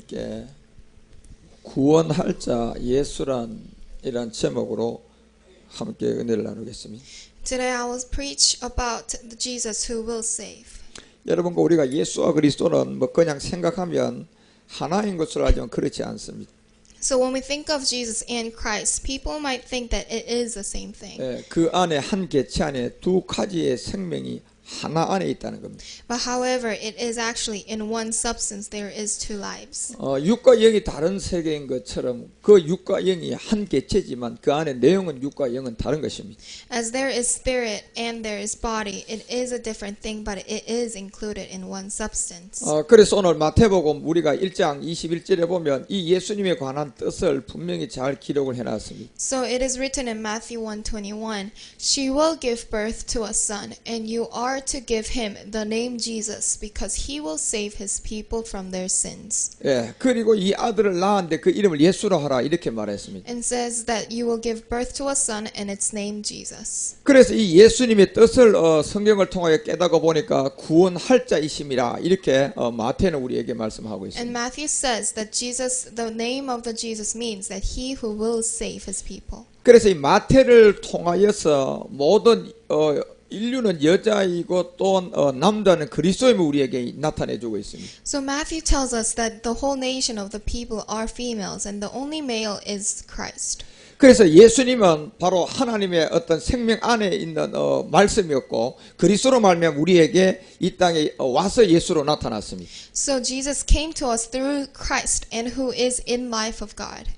함께 구원할 자 예수란 이란 제목으로 함께 은혜를 나누겠습니다. Today I will preach about the Jesus who will save. 여러분과 우리가 예수와 그리스도는 뭐 그냥 생각하면 하나인 것으로 알지만 그렇지 않습니다. So when we think of Jesus and Christ, people might think that it is the same thing. 그 안에 한 개체 안에 두 가지의 생명이 하나 안에 있다는 겁니다. But however, it is actually in one substance there is two lives. 육과 영이 다른 세계인 것처럼 그 육과 영이 한 개체지만 그 안에 내용은 육과 영은 다른 것입니다. As there is spirit and there is body, it is a different thing, but it is included in one substance. 그래서 오늘 마태복음 우리가 1장 21절에 보면 이 예수님에 관한 뜻을 분명히 잘 기록을 해놨습니다. So it is written in Matthew 1:21, "She will give birth to a son, and you are to give him the name Jesus, because he will save his people from their sins." 그리고 이 아들을 낳았는데 그 이름을 예수로 하라 이렇게 말했습니다. And says that you will give birth to a son, and its name Jesus. 그래서 이 예수님의 뜻을 성경을 통하여 깨닫고 보니까 구원할 자이심이라 이렇게 마태는 우리에게 말씀하고 있습니다. And Matthew says that Jesus, the name of the Jesus means that he who will save his people. 그래서 이 마태를 통하여서 모든 인류는 여자이고 또 남자는 그리스도임을 우리에게 나타내주고 있습니다. So Matthew tells us that the whole nation of the people are females and the only male is Christ. 그래서 예수님은 바로 하나님의 어떤 생명 안에 있는 말씀이었고 그리스도로 말미암아 우리에게 이 땅에 와서 예수로 나타났습니다. So Jesus came to us through Christ and who is in life of God.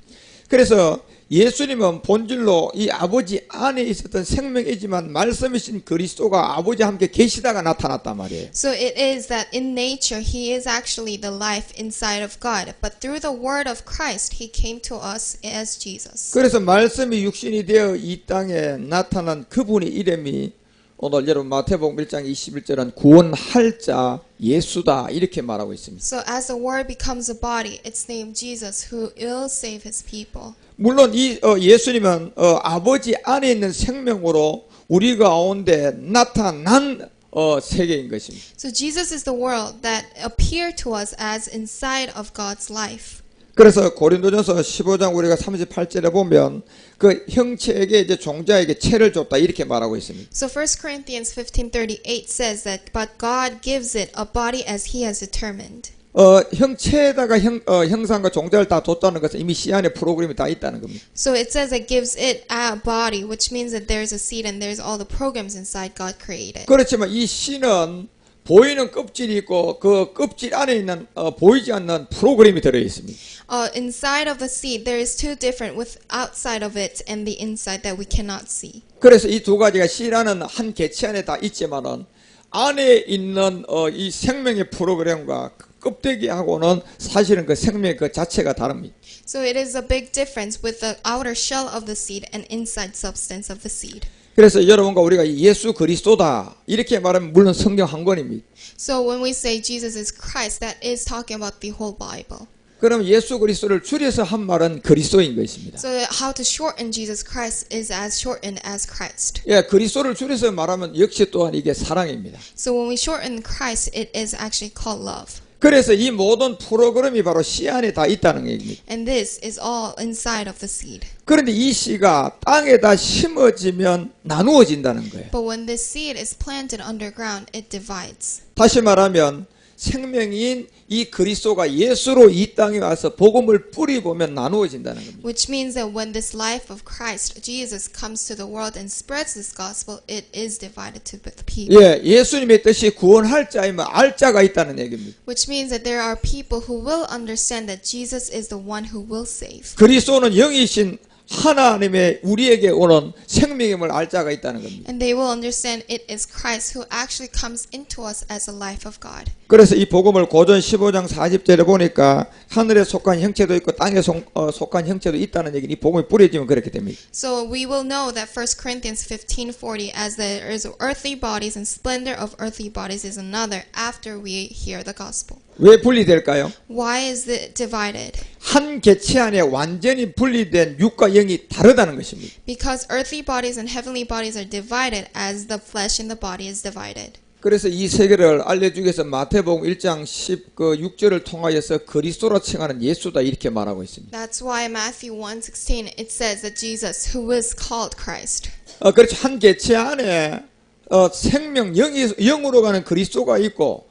그래서 예수님은 본질로 이 아버지 안에 있었던 생명이지만 말씀이신 그리스도가 아버지와 함께 계시다가 나타났단 말이에요. So it is that in nature he is actually the life inside of God, but through the word of Christ he came to us as Jesus. 그래서 말씀이 육신이 되어 이 땅에 나타난 그분의 이름이 오늘 여러분 마태복음 1장 21절은 구원할 자 예수다 이렇게 말하고 있습니다. So as the word becomes a body, it's named Jesus who will save his people. 물론 이 예수님은 아버지 안에 있는 생명으로 우리 가운데 나타난 세계인 것입니다. So Jesus is the world that appeared to us as inside of God's life. 그래서 고린도전서 15장 우리가 38절에 보면 그 형체에게 이제 종자에게 체를 줬다 이렇게 말하고 있습니다. So 1 Corinthians 15:38 says that but God gives it a body as he has determined. 형체에다가 형상과 종자를 다 줬다는 것은 이미 씨 안에 프로그램이 다 있다는 겁니다. So it says it gives it a body, which means that there's a seed and there's all the programs inside God created. 그렇지만 이 씨는 보이는 껍질이 있고 그 껍질 안에 있는 보이지 않는 프로그램이 들어 있습니다. Inside of the seed there is two different, with outside of it and the inside that we cannot see. 그래서 이 두 가지가 씨라는 한 개체 안에 다 있지만은 안에 있는 이 생명의 프로그램과 껍데기하고는 사실은 그 생명 그 자체가 다릅니다. So it is a big difference with the outer shell of the seed and inside substance of the seed. 그래서 여러분과 우리가 예수 그리스도다 이렇게 말하면 물론 성경 한 권입니다. So when we say Jesus is Christ, that is talking about the whole Bible. 그럼 예수 그리스도를 줄여서 한 말은 그리스도인 것입니다. So how to shorten Jesus Christ is as shortened as Christ. 그리스도를 줄여서 말하면 역시 또한 이게 사랑입니다. So when we shorten Christ, it is actually called love. 그래서 이 모든 프로그램이 바로 씨 안에 다 있다는 얘기입니다. And this is all inside of the seed. 그런데 이 씨가 땅에다 심어지면 나누어진다는 거예요. But when this seed is planted underground, it divides. 다시 말하면 생명인 이 그리스도가 예수로 이 땅에 와서 복음을 뿌리보면 나누어진다는 겁니다. Which means that when this life of Christ, Jesus, comes to the world and spreads this gospel, it is divided to the people. 예수님의 뜻이 구원할 자이면 알 자가 있다는 얘기입니다. Which means that there are people who will understand that Jesus is the one who will save. 그리스도는 영이신 하나님의 우리에게 오는 생명임을 알 자가 있다는 겁니다. And they will understand it is Christ who actually comes into us as a life of God. 그래서 이 복음을 고전 15장 40절에 보니까 하늘에 속한 형체도 있고 땅에 속한 형체도 있다는 얘기는 이 복음이 뿌려지면 그렇게 됩니다. So we will know that 1 Corinthians 15:40, as there is earthly bodies and splendor of earthly bodies is another after we hear the gospel. 왜 분리될까요? Why is it divided? 한 개체 안에 완전히 분리된 육과 영이 다르다는 것입니다. Because earthly bodies and heavenly bodies are divided as the flesh in the body is divided. 그래서 이 세계를 알려주기 위해서 마태복음 1장 16절을 통하여서 그리스도라 칭하는 예수다 이렇게 말하고 있습니다. That's why Matthew 1:16 it says that Jesus who is called Christ. 그렇죠. 한 개체 안에 생명 영으로 가는 그리스도가 있고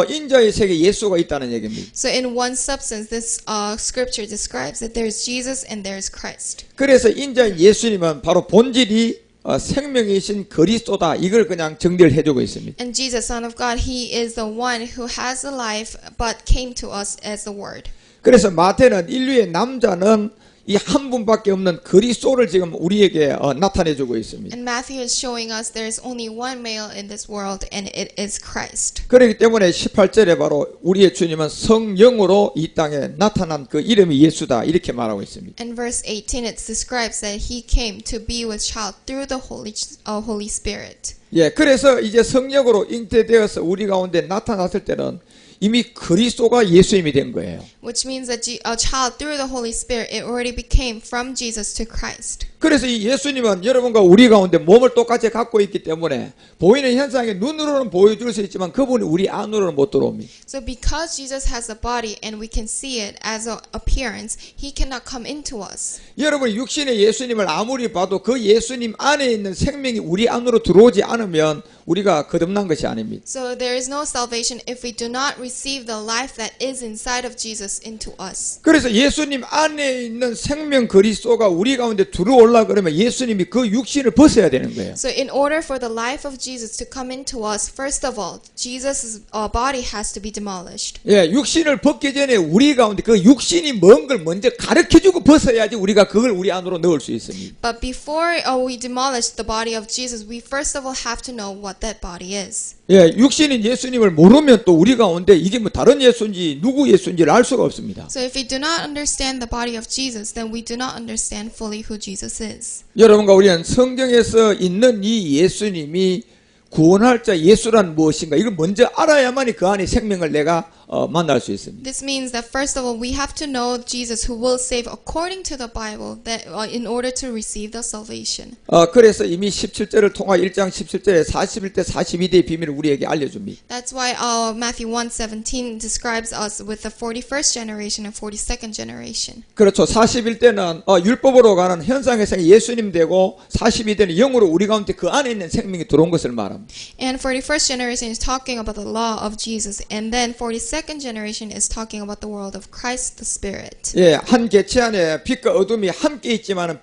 인자의 세계 예수가 있다는 얘기입니다. So in one substance this scripture describes that there's Jesus and there's Christ. 그래서 인자의 예수님은 바로 본질이 생명이신 그리스도다. 이걸 그냥 정리를 해주고 있습니다. And Jesus, Son of God, He is the one who has the life but came to us as the Word. 그래서 마태는 인류의 남자는 이 한 분밖에 없는 그리스도를 지금 우리에게 나타내주고 있습니다. And Matthew is showing us there is only one male in this world and it is Christ. 그렇기 때문에 18절에 바로 우리의 주님은 성령으로 이 땅에 나타난 그 이름이 예수다. 이렇게 말하고 있습니다. In verse 18 it describes that He came to be with child through the Holy Spirit. 예, 그래서 이제 성령으로 잉태되어서 우리 가운데 나타났을 때는 이미 그리스도가 예수님이 된 거예요. Which means that a child through the Holy Spirit, it already became from Jesus to Christ. 그래서 이 예수님은 여러분과 우리 가운데 몸을 똑같이 갖고 있기 때문에 보이는 현상에 눈으로는 보여줄 수 있지만 그분이 우리 안으로는 못 들어옵니다. So because Jesus has a body and we can see it as an appearance, He cannot come into us. 여러분 육신의 예수님을 아무리 봐도 그 예수님 안에 있는 생명이 우리 안으로 들어오지 않으면 우리가 거듭난 것이 아닙니다. So there is no salvation if we do not receive the life that is inside of Jesus into us. 그래서 예수님 안에 있는 생명 그리스도가 우리 가운데 들어올라 그러면 예수님이 그 육신을 벗어야 되는 거예요. So in order for the life of Jesus to come into us, first of all, Jesus' body has to be demolished. 예, 육신을 벗기 전에 우리 가운데 그 육신이 뭔 걸 먼저 가르쳐주고 벗어야지 우리가 그걸 우리 안으로 넣을 수 있습니다. But before we demolish the body of Jesus, we first of all have to know what that body is. 예, 육신인 예수님을 모르면 또 우리 가운데 이게 뭐 다른 예수인지 누구 예수인지를 알 수가 없습니다. So if we do not understand the body of Jesus, then we do not understand fully who Jesus is. 여러분과 우리는 성경에서 있는 이 예수님이 구원할 자 예수란 무엇인가 이걸 먼저 알아야만이 그 안에 생명을 내가 만날 수 있습니다. This means that first of all we have to know Jesus who will save according to the Bible that in order to receive the salvation. 그래서 이미 17절을 통하 1장 17절에 41대 42대의 비밀을 우리에게 알려줍니다. That's why Matthew 1:17 describes us with the 41st generation and 42nd generation. 그렇죠. 41대는 율법으로 가는 현상의 생 예수님 되고 42대는 영으로 우리 가운데 그 안에 있는 생명이 들어온 것을 말합니다. And 41st generation is talking about the law of Jesus, and then 42nd generation is talking about the world of Christ the Spirit. 예, 한 개체 안에 빛과 어둠이 함께 있지만은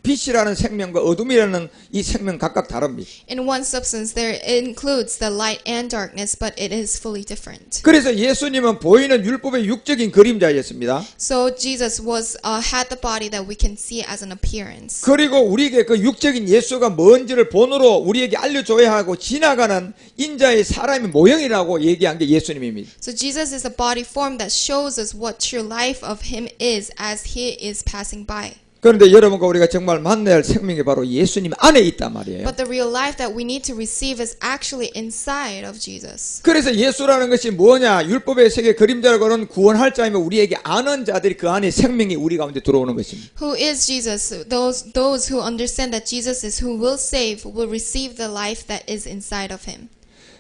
빛이라는 생명과 어둠이라는 이 생명 각각 다릅니다. In one substance there includes the light and darkness, but it is fully different. 그래서 예수님은 보이는 율법의 육적인 그림자였습니다. So Jesus had the body that we can see as an appearance. 그리고 우리에게 그 육적인 예수가 뭔지를 본으로 우리에게 알려줘야 하고 지나가는 인자의 사람의 모형이라고 얘기한 게 예수님입니다. So Jesus is a body form that shows us what true life of Him is as He is passing by. 그런데 여러분과 우리가 정말 만나야 할 생명이 바로 예수님 안에 있단 말이에요. But the real life that we need to receive is actually inside of Jesus. 그래서 예수라는 것이 뭐냐? 율법의 세계 그림자라고는 구원할 자이며 우리에게 아는 자들이 그 안에 생명이 우리 가운데 들어오는 것입니다. Who is Jesus? Those who understand that Jesus is who will save will receive the life that is inside of Him.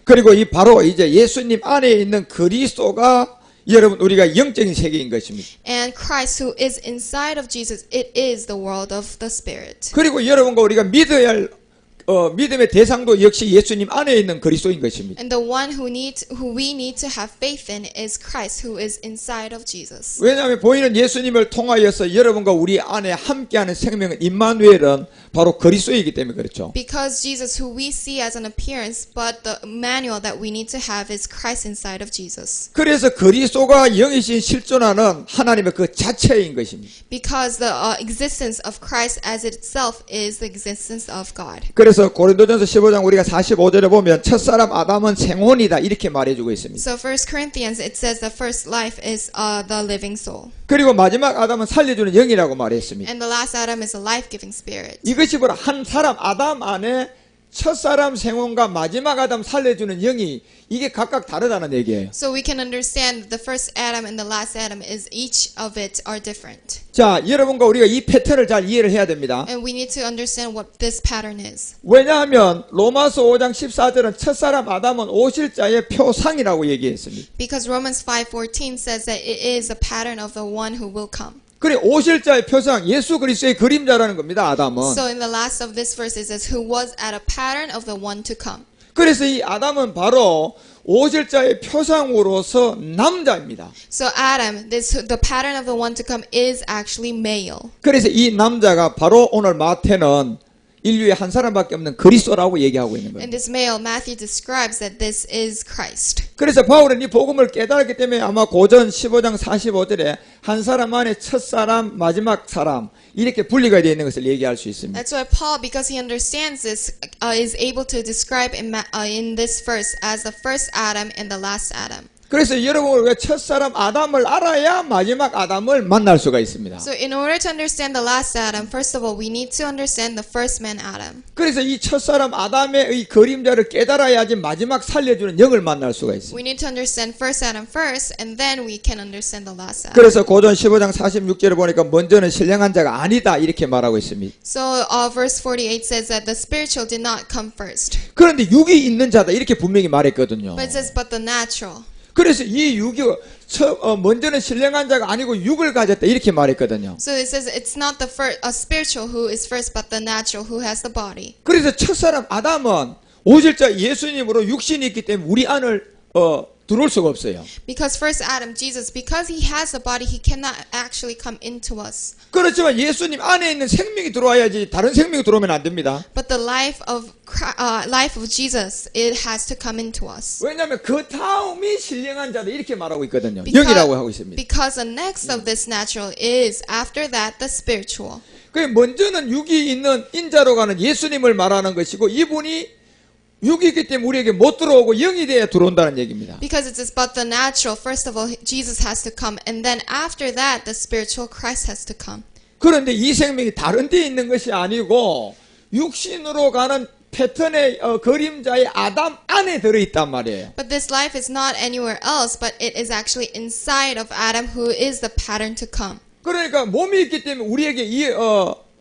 그리고 이 바로 이제 예수님 안에 있는 그리스도가 여러분 우리가 영적인 세계인 것입니다. And Christ who is inside of Jesus, it is the world of the Spirit. 그리고 여러분과 우리가 믿어야 할 믿음의 대상도 역시 예수님 안에 있는 그리스도인 것입니다. And the one who we need to have faith in is Christ who is inside of Jesus. 왜냐하면 보이는 예수님을 통하여서 여러분과 우리 안에 함께하는 생명은 임마누엘은 바로 그리스도이기 때문에 그렇죠. Because Jesus who we see as an appearance, but the manual that we need to have is Christ inside of Jesus. 그래서 그리스도가 영이신 실존하는 하나님의 그 자체인 것입니다. Because the existence of Christ as itself is the existence of God. 그래서 고린도전서 15장 우리가 45절에 보면 첫사람 아담은 생혼이다 이렇게 말해주고 있습니다. So 1 Corinthians it says the first life is the living soul. 그리고 마지막 아담은 살려주는 영이라고 말했습니다. And the last Adam is a life-giving spirit. 이것이 바로 한 사람 아담 안에 첫사람 생원과 마지막 아담 살려주는 영이 이게 각각 다르다는 얘기예요. So we can understand that the first Adam and the last Adam is each of it are different. 자, 여러분과 우리가 이 패턴을 잘 이해를 해야 됩니다. And we need to understand what this pattern is. 왜냐하면 로마서 5장 14절은 첫사람 아담은 오실 자의 표상이라고 얘기했습니다. Because Romans 5:14 says that it is a pattern of the one who will come. 그래 오실 자의 표상 예수 그리스도의 그림자라는 겁니다. 아담은. So in the last of this verse it says who was at a pattern of the one to come. 그래서 이 아담은 바로 오실 자의 표상으로서 남자입니다. So Adam, the pattern of the one to come is actually male. 그래서 이 남자가 바로 오늘 마태는 인류에 한 사람밖에 없는 그리스도라고 얘기하고 있는 거예요. And this male, Matthew describes that this is Christ. 그래서 바울은 이 복음을 깨달았기 때문에 아마 고전 15장 45절에 한 사람 안에 첫사람 마지막 사람 이렇게 분리가 되어 있는 것을 얘기할 수 있습니다. That's why Paul, because he understands this, is able to describe in this verse as the first Adam and the last Adam. 그래서 여러분 우리가 첫사람 아담을 알아야 마지막 아담을 만날 수가 있습니다. So in order to understand the last Adam, first of all, we need to understand the first man Adam. 그래서 이 첫사람 아담의 이 그림자를 깨달아야지 마지막 살려주는 영을 만날 수가 있습니다. We need to understand first Adam first, and then we can understand the last Adam. 그래서 고전 15장 46절을 보니까 먼저는 신령한 자가 아니다 이렇게 말하고 있습니다. So verse 48 says that the spiritual did not come first. 그런데 육이 있는 자다 이렇게 분명히 말했거든요. But it says, but the natural. 그래서 이 육이 먼저는 신령한 자가 아니고 육을 가졌다 이렇게 말했거든요. So it says it's not the spiritual who is first, but the natural who has the body. 그래서 첫사람 아담은 오실 자 예수님으로 육신이 있기 때문에 우리 안을 들어올 수가 없어요. Because first Adam, Jesus, because he has a body, he cannot actually come into us. 그렇지만 예수님 안에 있는 생명이 들어와야지 다른 생명이 들어오면 안 됩니다. But the life of Jesus, it has to come into us. 왜냐하면 그 다음이 신령한 자다 이렇게 말하고 있거든요. 영이라고 하고 있습니다. Because the next of this natural is after that the spiritual. 그 먼저는 육이 있는 인자로 가는 예수님을 말하는 것이고 이분이 육이 있기 때문에 우리에게 못 들어오고 영이 돼야 들어온다는 얘기입니다. Because it is but the natural. First of all, Jesus has to come, and then after that, the spiritual Christ has to come. 그런데 이 생명이 다른 데 있는 것이 아니고 육신으로 가는 패턴의 그림자의 아담 안에 들어있단 말이에요. But this life is not anywhere else, but it is actually inside of Adam, who is the pattern to come. 그러니까 몸이 있기 때문에 우리에게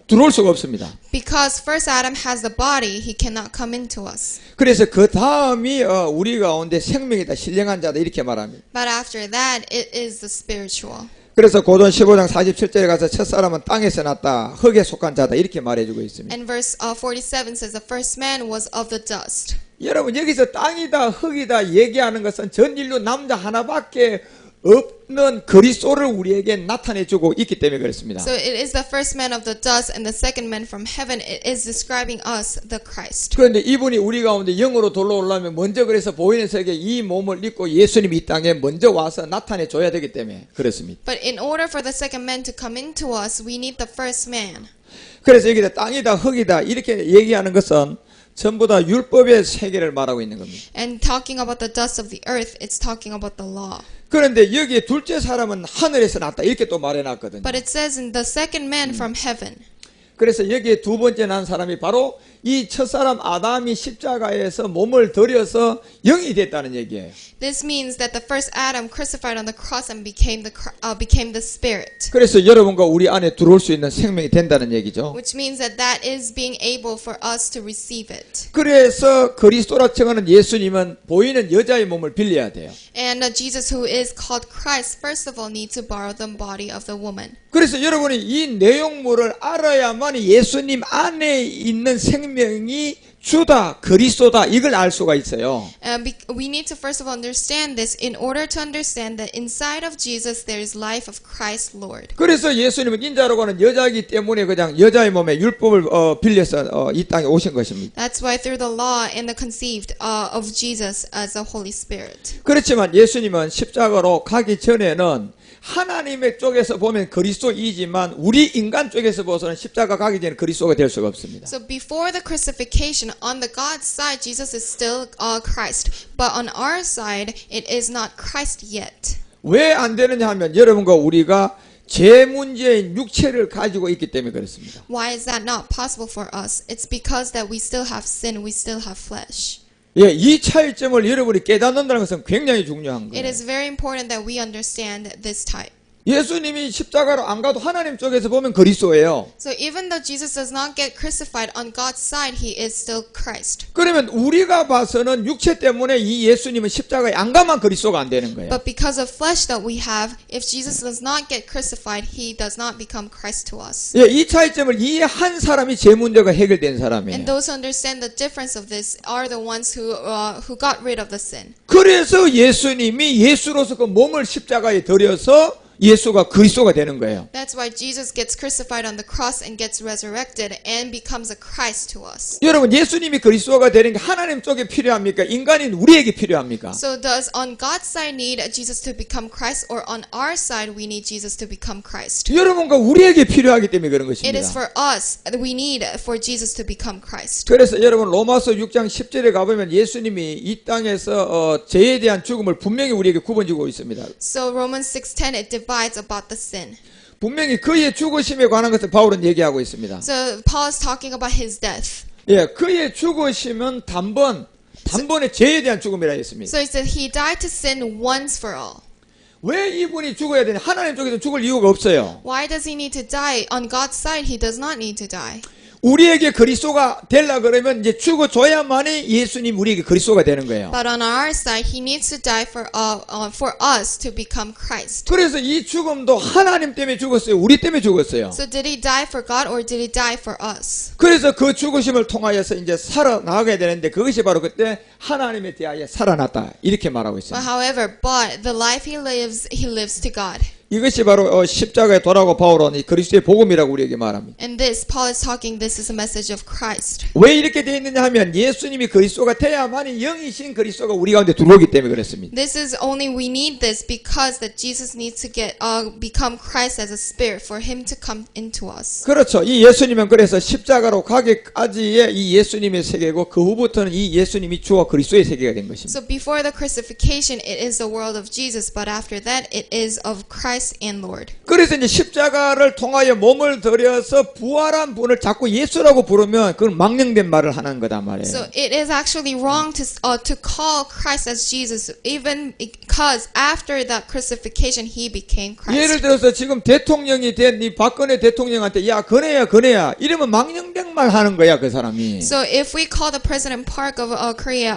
들어올 수가 없습니다. Because first Adam has the body, he cannot come into us. 그래서 그 다음이 우리 가운데 생명이다, 신령한 자다 이렇게 말합니다. But after that, it is the spiritual. 그래서 고전 15장 47절에 가서 첫사람은 땅에서 났다, 흙에 속한 자다 이렇게 말해주고 있습니다. And verse 47 says the first man was of the dust. 여러분 여기서 땅이다, 흙이다 얘기하는 것은 전 인류 남자 하나밖에 없는 그리스도를 우리에게 나타내주고 있기 때문에 그렇습니다. So it is the first man of the dust and the second man from heaven. It is describing us, the Christ. 그런데 이분이 우리 가운데 영으로 돌아오려면 먼저 그래서 보이는 세계 이 몸을 입고 예수님이 이 땅에 먼저 와서 나타내줘야 되기 때문에 그렇습니다. But in order for the second man to come into us, we need the first man. 그래서 여기다 땅이다, 흙이다 이렇게 얘기하는 것은 전부 다 율법의 세계를 말하고 있는 겁니다. And talking about the dust of the earth, it's talking about the law. 그런데 여기에 둘째 사람은 하늘에서 났다 이렇게 또 말해놨거든요. But it says in the second man from heaven. 그래서 여기에 두 번째 난 사람이 바로 이 첫사람 아담이 십자가에서 몸을 들여서 영이 됐다는 얘기예요. This means that the first Adam crucified on the cross and became the spirit. 그래서 여러분과 우리 안에 들어올 수 있는 생명이 된다는 얘기죠. Which means that that is being able for us to receive it. 그래서 그리스도라稱하는 예수님은 보이는 여자의 몸을 빌려야 돼요. And Jesus, who is called Christ, first of all needs to borrow the body of the woman. 그래서 여러분이 이 내용물을 알아야만 예수님 안에 있는 생명이 주다, 그리스도다 이걸 알 수가 있어요. We need to first of all understand this in order to understand that inside of Jesus there is life of Christ Lord. 그래서 예수님은 인자로 가는 여자이기 때문에 그냥 여자의 몸에 율법을 빌려서 이 땅에 오신 것입니다. That's why through the law and the conceived of Jesus as the Holy Spirit. 그렇지만 예수님은 십자가로 가기 전에는 하나님의 쪽에서 보면 그리스도이지만 우리 인간 쪽에서 보서는 십자가 가기 전에 그리스도가 될 수가 없습니다. So before the crucifixion, on the God's side, Jesus is still Christ. But on our side, it is not Christ yet. 왜 안 되느냐 하면 여러분과 우리가 제 문제인 육체를 가지고 있기 때문에 그렇습니다. Why is that not possible for us? It's because that we still have sin, we still have flesh. 예, 이 차이점을 여러분이 깨닫는다는 것은 굉장히 중요한 It 거예요. is very important that we understand this type. 예수님이 십자가로 안 가도 하나님 쪽에서 보면 그리스도예요. So even though Jesus does not get crucified, on God's side, he is still Christ. 그러면 우리가 봐서는 육체 때문에 이 예수님은 십자가에 안 가면 그리스도가 안 되는 거예요. But because of flesh that we have, if Jesus does not get crucified, he does not become Christ to us. 예, 이 차이점을 이해한 사람이 제 문제가 해결된 And 사람이에요. those who understand the difference of this are the ones who got rid of the sin. 그래서 예수님이 예수로서 그 몸을 십자가에 들여서 예수가 그리스도가 되는 거예요. That's why Jesus gets crucified on the cross and gets resurrected and becomes a Christ to us. 여러분, 예수님이 그리스도가 되는 게 하나님 쪽에 필요합니까? 인간인 우리에게 필요합니까? So does on God's side need Jesus to become Christ, or on our side we need Jesus to become Christ? 여러분과 우리에게 필요하기 때문에 그런 It is 것입니다. for us that we need for Jesus to become Christ. 그래서 여러분 로마서 6장 10절에 가보면 예수님이 이 땅에서 죄에 대한 죽음을 분명히 우리에게 구분지고 있습니다. So Romans 6:10 it divides about the sin. 분명히 그의 죽으심에 관한 것을 바울은 얘기하고 있습니다. So Paul is talking about his death. 예, 그의 죽으심은 단번에 죄에 대한 죽음이라 했습니다. So he said he died to sin once for all. 왜 이분이 죽어야 되냐? 하나님 쪽에서 죽을 이유가 없어요. Why does he need to die? On God's side, he does not need to die. 우리에게 그리스도가 되려 그러면 이제 죽어줘야만이 예수님 우리에게 그리스도가 되는 거예요. But on our side, he needs to die for us to become Christ. 그래서 이 죽음도 하나님 때문에 죽었어요. 우리 때문에 죽었어요. So did he die for God or did he die for us? 그래서 그 죽으심을 통하여서 이제 살아나가게 되는데 그것이 바로 그때 하나님에 대하여 살아났다 이렇게 말하고 있어요. But however, but the life he lives to God. 이것이 바로 십자가에 돌아오고 바울은 이 그리스도의 복음이라고 우리에게 말합니다. And this, Paul is talking, this is a message of Christ. 왜 이렇게 되어 있느냐 하면 예수님이 그리스도가 돼야만이 영이신 그리스도가 우리 가운데 들어오기 때문에 그렇습니다. This is only we need this because that Jesus needs to become Christ as a spirit for him to come into us. 그렇죠. 이 예수님은 그래서 십자가로 가기까지의 이 예수님의 세계고 그 후부터는 이 예수님이 주와 그리스도의 세계가 된 것입니다. So before the crucifixion, it is the world of Jesus, but after that, it is of Christ and Lord. 그래서 이제 십자가를 통하여 몸을 들여서 부활한 분을 자꾸 예수라고 부르면 그건 망령된 말을 하는 거단 말이에요. So it is actually wrong to call Christ as Jesus, even because after that crucifixion, he became 예를 Christ. 들어서 지금 대통령이 된 이 박근혜 대통령한테 야 그네야 이러면 망령된 말 하는 거야 그 사람이. So if we call the President Park of Korea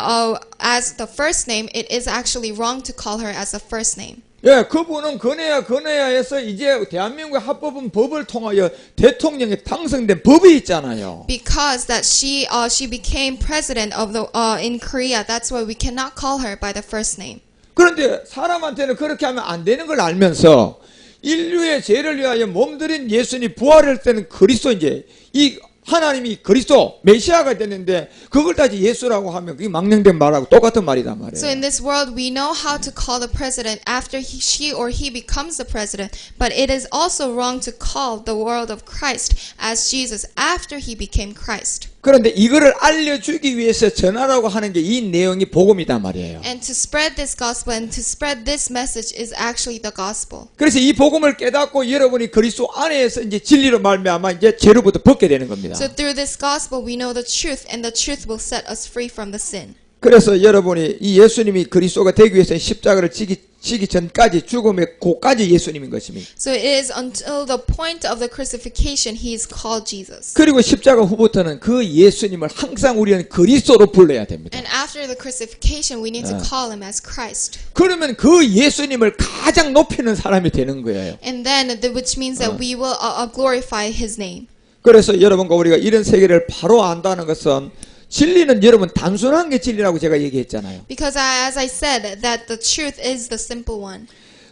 as the first name, it is actually wrong to call her as the first name. 예, 그분은 그네야 해서 이제 대한민국의 합법은 법을 통하여 대통령에 당선된 법이 있잖아요. Because that she became president of in Korea, that's why we cannot call her by the first name. 그런데 사람한테는 그렇게 하면 안 되는 걸 알면서 인류의 죄를 위하여 몸들인 예수님 부활할 때는 그리스도 이제 이 하나님이 그리스도 메시아가 됐는데 그걸 다시 예수라고 하면 그게 망령된 말하고 똑같은 말이단 말이에요. So in this world, we know how to call the president after she or he becomes the president, but it is also wrong to call the world of Christ as Jesus after he became Christ. 그런데 이거를 알려주기 위해서 전하라고 하는 게 이 내용이 복음이단 말이에요. And to spread this gospel and to spread this message is actually the gospel. 그래서 이 복음을 깨닫고 여러분이 그리스도 안에서 이제 진리로 말미암아 이제 죄로부터 벗게 되는 겁니다. So through this gospel, we know the truth, and the truth will set us free from the sin. 그래서 여러분이 이 예수님이 그리스도가 되기 위해서 십자가를 지기 전까지 죽음의 고까지 예수님인 것입니다. So it is until the point of the crucifixion he is called Jesus. 그리고 십자가 후부터는 그 예수님을 항상 우리는 그리스도로 불러야 됩니다. And after the crucifixion, we need to call him as Christ. 그러면 그 예수님을 가장 높이는 사람이 되는 거예요. And then, which means that we will glorify his name. 그래서 여러분과 우리가 이런 세계를 바로 안다는 것은 진리는 여러분 단순한 게 진리라고 제가 얘기했잖아요. Because as I said, that the truth is the simple one.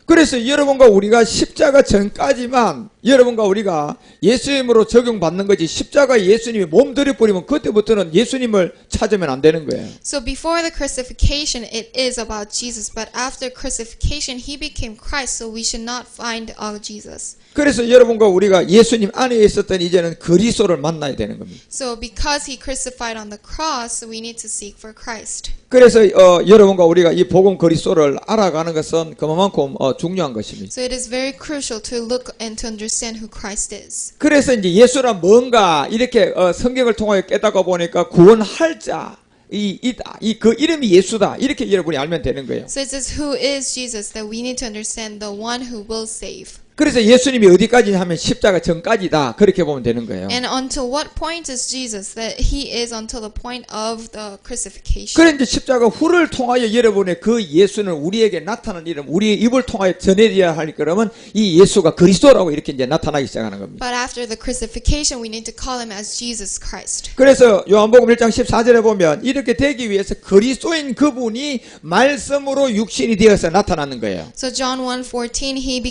그래서 여러분과 우리가 십자가 전까지만 여러분과 우리가 예수님으로 적용받는 거지 십자가에 예수님이 몸 들여버리면 그때부터는 예수님을 찾으면 안 되는 거예요. So before the crucifixion, it is about Jesus, but after crucifixion, he became Christ, so we should not find Jesus. 그래서 여러분과 우리가 예수님 안에 있었던 이제는 그리스도를 만나야 되는 겁니다. So because he crucified on the cross, we need to seek for Christ. 그래서 여러분과 우리가 이 복음 그리스도를 알아가는 것은 그만큼 중요한 것입니다. So it is very crucial to look and to understand who Christ is. 그래서 이제 예수란 뭔가 이렇게 성경을 통하여 깨닫고 보니까 구원할 자 그 이름이 예수다 이렇게 여러분이 알면 되는 거예요. So it says, who is Jesus? That we need to understand the one who will save. 그래서 예수님이 어디까지 하면 십자가 전까지다 그렇게 보면 되는 거예요. And until what point is Jesus? That he is until the point of the crucifixion. 그래 이제 십자가 후를 통하여 여러분의 그 예수는 우리에게 나타난 이름, 우리의 입을 통하여 전해져야 할 그러면 이 예수가 그리스도라고 이렇게 이제 나타나기 시작하는 겁니다. But after the crucifixion, we need to call him as Jesus Christ. 그래서 요한복음 1장 14절에 보면 이렇게 되기 위해서 그리스도인 그분이 말씀으로 육신이 되어서 나타나는 거예요. So John 1:14, he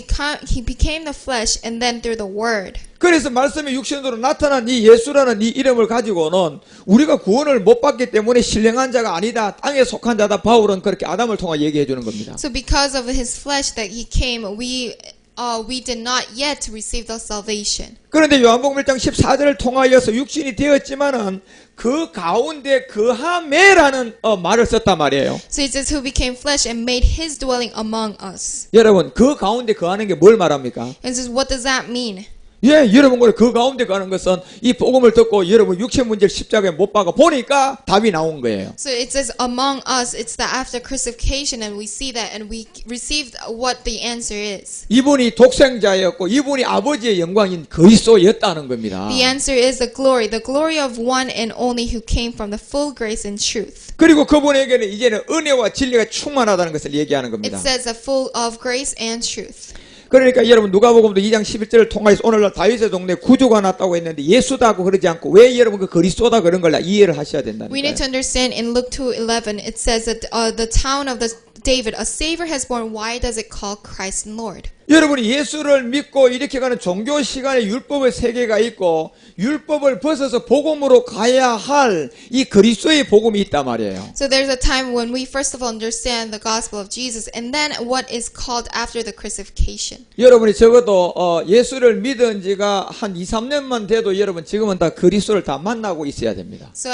became the flesh, and then through the word. 그래서 말씀이 육신으로 나타난 이 예수라는 이 이름을 가지고는 우리가 구원을 못 받기 때문에 신령한 자가 아니다, 땅에 속한 자다, 바울은 그렇게 아담을 통해 얘기해 주는 겁니다. So because of his flesh that he came, we did not yet receive the salvation. 그런데 요한복음 1장 14절을 통하여서 육신이 되었지만은 그 가운데 그하매라는 말을 썼단 말이에요. So it says, who became flesh and made his dwelling among us. 여러분 그 가운데 거하는 게 뭘 말합니까? And says, what does that mean? 예, 여러분 그 가운데 가는 것은 이 복음을 듣고 여러분 육체 문제를 십자가에 못 박아 보니까 답이 나온 거예요. So it says among us, it's the after crucifixion, and we see that, and we received what the answer is. 이분이 독생자였고 이분이 아버지의 영광인 그리스도였다는 겁니다. The answer is the glory of one and only who came from the full grace and truth. 그리고 그분에게는 이제는 은혜와 진리가 충만하다는 것을 얘기하는 It 겁니다. says a full of grace and truth. 그러니까 여러분 누가복음도 2장 11절을 통해서 오늘날 다윗의 동네 구조가 났다고 했는데 예수다고 그러지 않고 왜 여러분 그 그리스도다 그런 걸 이해를 하셔야 된다는 We need 거예요. to understand in Luke 2:11 it says that the town of David, a savior has born. Why does it call Christ and Lord? 여러분이 예수를 믿고 이렇게 가는 종교 시간에 율법의 세계가 있고 율법을 벗어서 복음으로 가야 할 이 그리스도의 복음이 있단 말이에요. So there's a time when we first of all understand the gospel of Jesus, and then what is called after the crucifixion. 여러분이 적어도 예수를 믿은 지가 한 2, 3년만 돼도 여러분 지금은 다 그리스도를 다 만나고 있어야 됩니다. So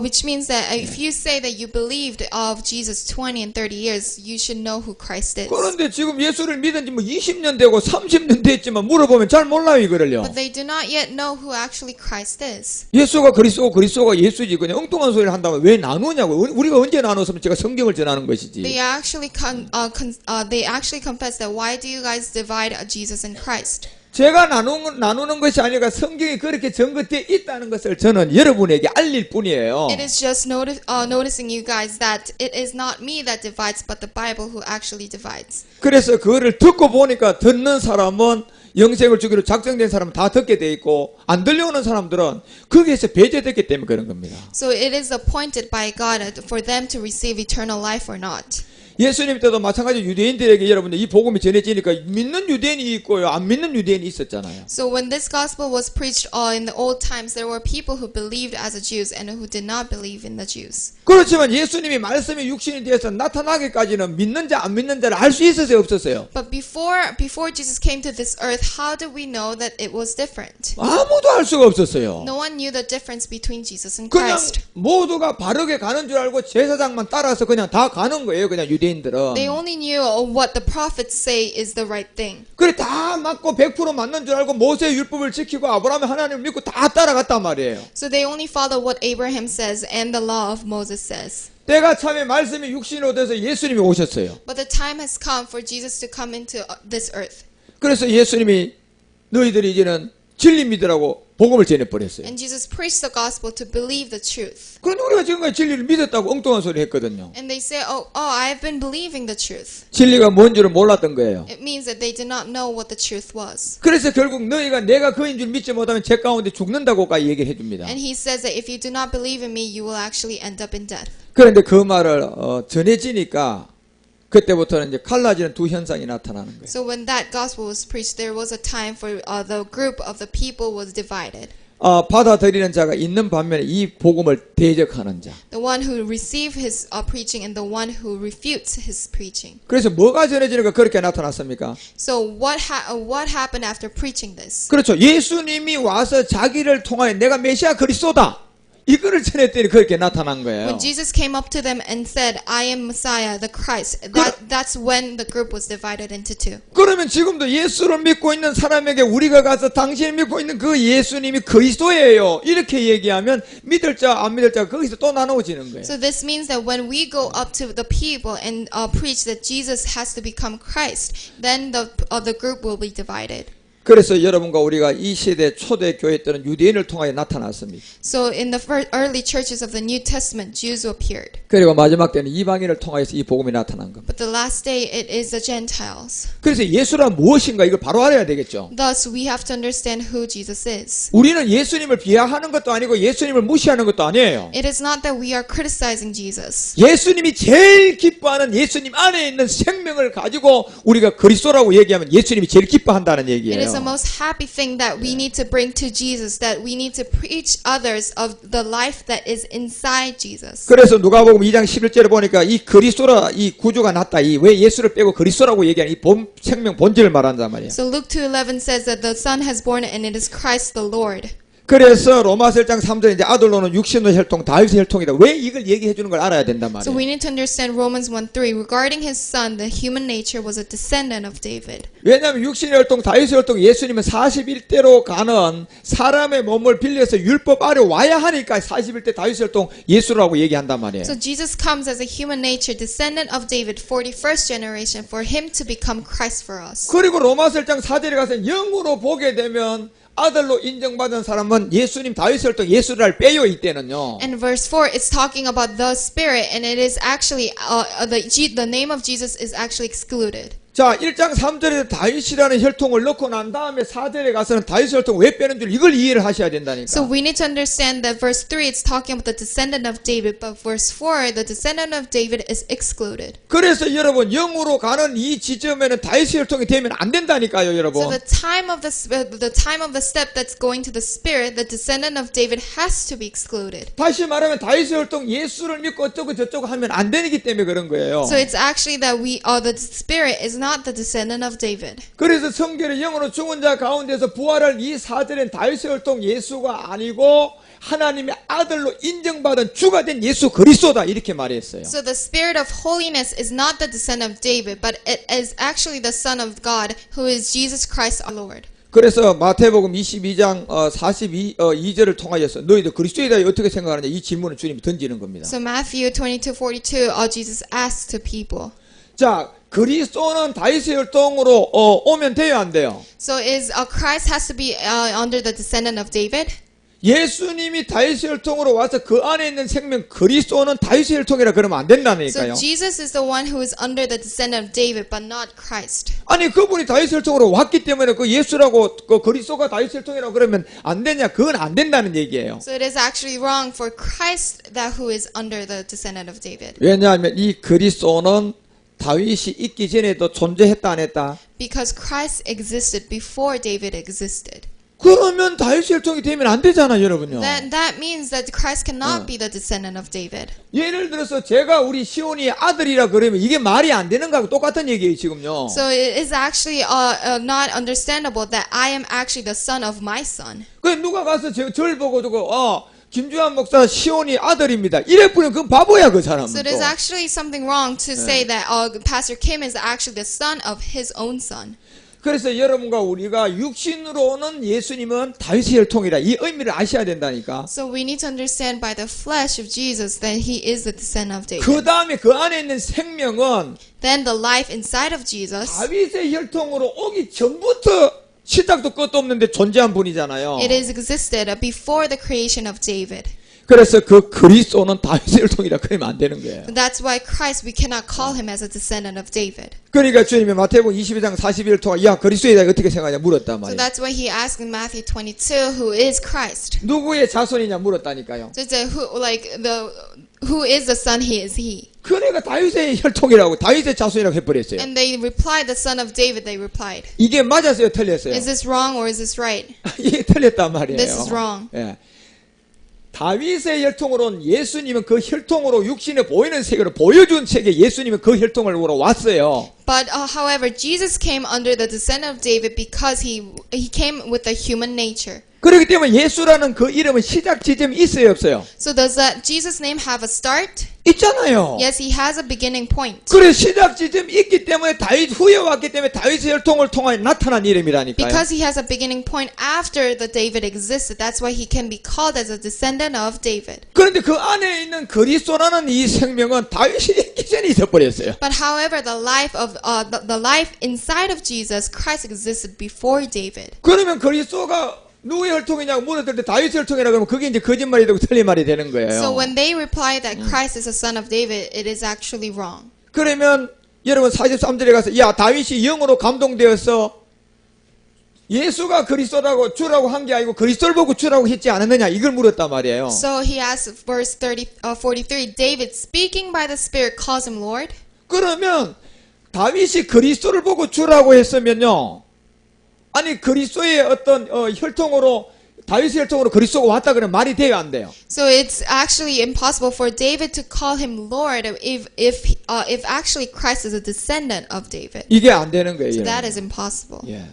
which means that if you say that you believed of Jesus 20 and 30 years, you should know who Christ is. 그런데 지금 예수를 믿은 지 뭐 20년 되고 30년 됐지만 물어보면 잘 몰라요 이거를요. But they do not yet know who actually Christ is. 예수가 그리스도고 그리스도가 예수지 그냥 엉뚱한 소리를 한다면 왜 나누냐고. 우리가 언제 나눴으면 제가 성경을 전하는 것이지. They actually confess that why do you guys divide Jesus and Christ? 제가 나누는 것이 아니라 성경이 그렇게 전거되어 있다는 것을 저는 여러분에게 알릴 뿐이에요. It is just noticing you guys that it is not me that divides, but the Bible who actually divides. 그래서 그거를 듣고 보니까 듣는 사람은 영생을 주기로 작정된 사람은 다 듣게 돼 있고 안 들려오는 사람들은 거기에서 배제됐기 때문에 그런 겁니다. So it is appointed by God for them to receive eternal life or not. 예수님 때도 마찬가지로 유대인들에게 여러분들 이 복음이 전해지니까 믿는 유대인이 있고요 안 믿는 유대인이 있었잖아요. So when this gospel was preached in the old times, there were people who believed as a Jews and who did not believe in the Jews. 그렇지만 예수님이 말씀이 육신이 되어서 나타나기까지는 믿는 자 안 믿는 자를 알 수 있었어요 없었어요? But before Jesus came to this earth, how did we know that it was different? 아무도 알 수가 없었어요. No one knew the difference between Jesus and 그냥 Christ. 모두가 바르게 가는 줄 알고 제사장만 따라서 그냥 다 가는 거예요. 그냥 유대인들은. They only knew what the prophets say is the right thing. 그래 다 맞고 100% 맞는 줄 알고 모세의 율법을 지키고 아브라함의 하나님을 믿고 다 따라갔단 말이에요. So they only follow what Abraham says and the law of Moses says. 때가 참에 말씀이 육신으로 돼서 예수님이 오셨어요. But the time has come for Jesus to come into this earth. 그래서 예수님이 너희들이 이제는 진리 믿으라고 복음을 전해버렸어요. And Jesus preached the gospel to believe the truth. 그런데 우리가 지금까지 진리를 믿었다고 엉뚱한 소리 했거든요. And they say, oh, I've been believing the truth. 진리가 뭔 줄을 몰랐던 거예요. It means that they did not know what the truth was. 그래서 결국 너희가 내가 그인 줄 믿지 못하면 제 가운데 죽는다고까지 얘기를 해줍니다. And he says that if you do not believe in me, you will actually end up in death. 그런데 그 말을 전해지니까 그때부터는 이제 갈라지는 두 현상이 나타나는 거예요. So when that gospel was preached, there was a time for the group of the people was divided. 받아들이는 자가 있는 반면에 이 복음을 대적하는 자. The one who receive his preaching and the one who refutes his preaching. 그래서 뭐가 전해지는가 그렇게 나타났습니까? So what happened after preaching this? 그렇죠. 예수님이 와서 자기를 통하여 내가 메시아 그리스도다. 이거를 전했더니 그렇게 나타난 거예요. When Jesus came up to them and said, I am Messiah, the Christ, that's when the group was divided into two. 그러면 지금도 예수를 믿고 있는 사람에게 우리가 가서 당신이 믿고 있는 그 예수님이 그리스도예요. 이렇게 얘기하면 믿을 자, 안 믿을 자 거기서 또 나누어지는 거예요. So this means that when we go up to the people and preach that Jesus has to become Christ, then the group will be divided. 그래서 여러분과 우리가 이 시대 초대 교회 때는 유대인을 통하여 나타났습니다. So in the early churches of the New Testament, Jews appeared. 그리고 마지막 때는 이방인을 통하여서 이 복음이 나타난 겁니다. But the last day, it is the Gentiles. 그래서 예수란 무엇인가 이걸 바로 알아야 되겠죠. Thus, we have to understand who Jesus is. 우리는 예수님을 비하하는 것도 아니고 예수님을 무시하는 것도 아니에요. It is not that we are criticizing Jesus. 예수님이 제일 기뻐하는 예수님 안에 있는 생명을 가지고 우리가 그리스도라고 얘기하면 예수님이 제일 기뻐한다는 It is 얘기예요. the most happy thing that we need to bring to Jesus, that we need to preach others of the life that is inside Jesus. 그래서 누가복음 2장 11절에 보니까 이 그리스도라 이 구조가 낫다. 이 왜 예수를 빼고 그리스도라고 얘기하는 이 생명 본질을 말한단 말이에요. So Luke 2:11 says that the Son has born and it is Christ the Lord. 그래서 로마서 1장 3절에 이제 아들로는 육신의 혈통, 다윗의 혈통이다. 왜 이걸 얘기해 주는 걸 알아야 된단 So 말이에요. we need to understand Romans 1:3 regarding his son, the human nature was a descendant of David. 왜냐하면 육신의 혈통, 다윗의 혈통, 예수님은 41대로 가는 사람의 몸을 빌려서 율법 아래 와야 하니까 41대 다윗의 혈통 예수라고 얘기한단 말이에요. So Jesus comes as a human nature, descendant of David, 41st generation, for him to become Christ for us. 그리고 로마서 1장 4절에 가서 영으로 보게 되면 아들로 인정받은 사람은 예수님 다윗의 혈통 예수를 빼요 이때는요. And verse 4, it's talking about the Spirit, and it is actually the name of Jesus is actually excluded. 자, 1장 3절에 다윗이라는 혈통을 넣고 난 다음에 4절에 가서는 다윗의 혈통 왜 빼는 줄 이걸 이해를 하셔야 된다니까. So we need to understand that verse 3 it's talking about the descendant of David, but verse 4 the descendant of David is excluded. 그래서 여러분 영으로 가는 이 지점에는 다윗의 혈통이 되면 안 된다니까요, 여러분. So the time of the step that's going to the Spirit, the descendant of David has to be excluded. 다시 말하면 다윗의 혈통 예수를 믿고 어쩌고 저쩌고 하면 안 되기 때문에 그런 거예요. So it's actually that the Spirit is not the descendant of David. 그래서 성경에 영으로 죽은 자 가운데서 부활할 이 사절은 다윗의 혈통 예수가 아니고 하나님의 아들로 인정받은 주가 된 예수 그리스도다 이렇게 말했어요. So the Spirit of holiness is not the descendant of David, but it is actually the Son of God, who is Jesus Christ our Lord. 그래서 마태복음 22장 42절을 통하여서 너희들 그리스도에 대해 어떻게 생각하느냐 이 질문을 주님이 던지는 겁니다. So Matthew 22:42, Jesus asks to people. 자, 그리스도는 다윗의 혈통으로 오면 돼요, 안 돼요? So is Christ has to be under the descendant of David? 예수님이 다윗의 혈통으로 와서 그 안에 있는 생명 그리스도는 다윗의 혈통이라 그러면 안 된다니까요. So Jesus is the one who is under the descendant of David, but not Christ. 아니 그분이 다윗의 혈통으로 왔기 때문에 그 예수라고 그 그리스도가 다윗의 혈통이라고 그러면 안 되냐? 그건 안 된다는 얘기예요. So it is actually wrong for Christ that who is under the descendant of David. 왜냐하면 이 그리스도는 다윗이 있기 전에도 존재했다 안 했다? Because Christ existed before David existed. 그러면 다윗의 혈통이 되면 안 되잖아, 여러분요. That means that Christ cannot be the descendant of David. 예를 들어서 제가 우리 시온이의 아들이라 그러면 이게 말이 안 되는 거하고 똑같은 얘기예요, 지금요. So it is actually not understandable that I am actually the son of my son. 그 누가 가서 절 보고 두고 김주환 목사 시온이 아들입니다. 이래 뿌리면 그건 바보야, 그 사람은. So there's actually something wrong to say that Pastor Kim is actually the son of his own son. 그래서 여러분과 우리가 육신으로는 예수님은 다윗의 혈통이라 이 의미를 아셔야 된다니까. So we need to understand by the flesh of Jesus that he is the descendant of David. 그 다음에 그 안에 있는 생명은 Then the life inside of Jesus, 다윗의 혈통으로 오기 전부터 시작도 끝도 없는데 존재한 분이잖아요. it is existed before the creation of David. 그래서 그 그리스도는 다윗의 혈통이라 그러면 안 되는 거예요. So that's why Christ, we cannot call him as a descendant of David. 그러니까 주님이 마태복음 22장 41절 통해 야 그리스도에 대해 어떻게 생각하냐 물었단 So 말이에요. that's why he asked in Matthew 22, who is Christ? 누구의 자손이냐 물었다니까요. So it's a who is the son he is he? 그러니까 다윗의 혈통이라고 다윗의 자손이라고 해버렸어요. And they replied, the son of David, they replied. 이게 맞았어요, 틀렸어요? Is this wrong or is this right? 이게 틀렸단 말이에요. This is wrong. 예. 다윗의 혈통으로는 예수님은 그 혈통으로 육신에 보이는 세계로 보여준 세계 예수님은 그 혈통으로 왔어요. But however, Jesus came under the descendant of David because he came with a human nature. 그렇기 때문에 예수라는 그 이름은 시작 지점이 있어요, 없어요? So does that Jesus name have a start? 있잖아요. Yes, he has a beginning point. 그래 시작 지점이 있기 때문에 다윗 후에 왔기 때문에 다윗의 혈통을 통하여 나타난 이름이라니까요. Because he has a beginning point after the David existed, that's why he can be called as a descendant of David. 그런데 그 안에 있는 그리스도라는 이 생명은 다윗이 있기 전에 있어버렸어요. But however, the life inside of Jesus, Christ existed before David. 그러면 그리스도가 누구의 혈통이냐고 물었을 때 다윗의 혈통이라고 하면 그게 이제 거짓말이 되고 틀린 말이 되는 거예요. So when they reply that Christ is a son of David, it is actually wrong. 그러면 여러분 43절에 가서 야 다윗이 영으로 감동되어서 예수가 그리스도라고 주라고 한 게 아니고 그리스도를 보고 주라고 했지 않았느냐 이걸 물었단 말이에요. So he asks, verse 43, David speaking by the Spirit calls him Lord. 그러면 다윗이 그리스도를 보고 주라고 했으면요. 아니 그리스도의 어떤 혈통으로 다윗의 혈통으로 그리스도가 왔다 그러면 말이 돼요 안 돼요? So it's actually impossible for David to call him Lord if actually Christ is a descendant of David. 이게 안 되는 거예요. So 여러분. that is impossible. 예.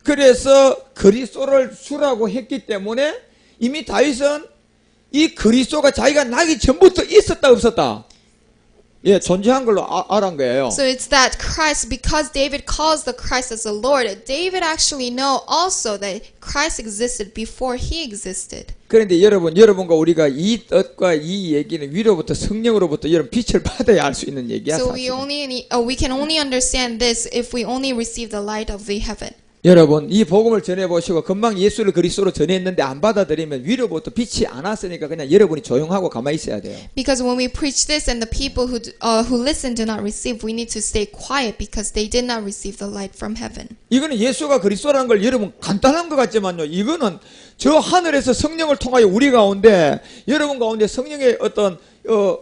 그래서 그리스도를 주라고 했기 때문에 이미 다윗은 이 그리스도가 자기가 나기 전부터 있었다 없었다. 예, 존재한 걸로 알은 거예요. So it's that Christ, because David calls the Christ as the Lord, David actually know also that Christ existed before he existed. 그런데 여러분과 우리가 이 뜻과 이 얘기는 위로부터 성령으로부터 여러분 빛을 받아야 알 수 있는 얘기야. So 사실. we can only understand this if we only receive the light of the heaven. 여러분 이 복음을 전해보시고 금방 예수를 그리스도로 전했는데 안 받아들이면 위로부터 빛이 안 왔으니까 그냥 여러분이 조용하고 가만히 있어야 돼요. Because when we preach this and the people who listen do not receive, we need to stay quiet because they did not receive the light from heaven. 이거는 예수가 그리스도라는 걸 여러분 간단한 것 같지만요. 이거는 저 하늘에서 성령을 통하여 우리 가운데 여러분 가운데 성령의 어떤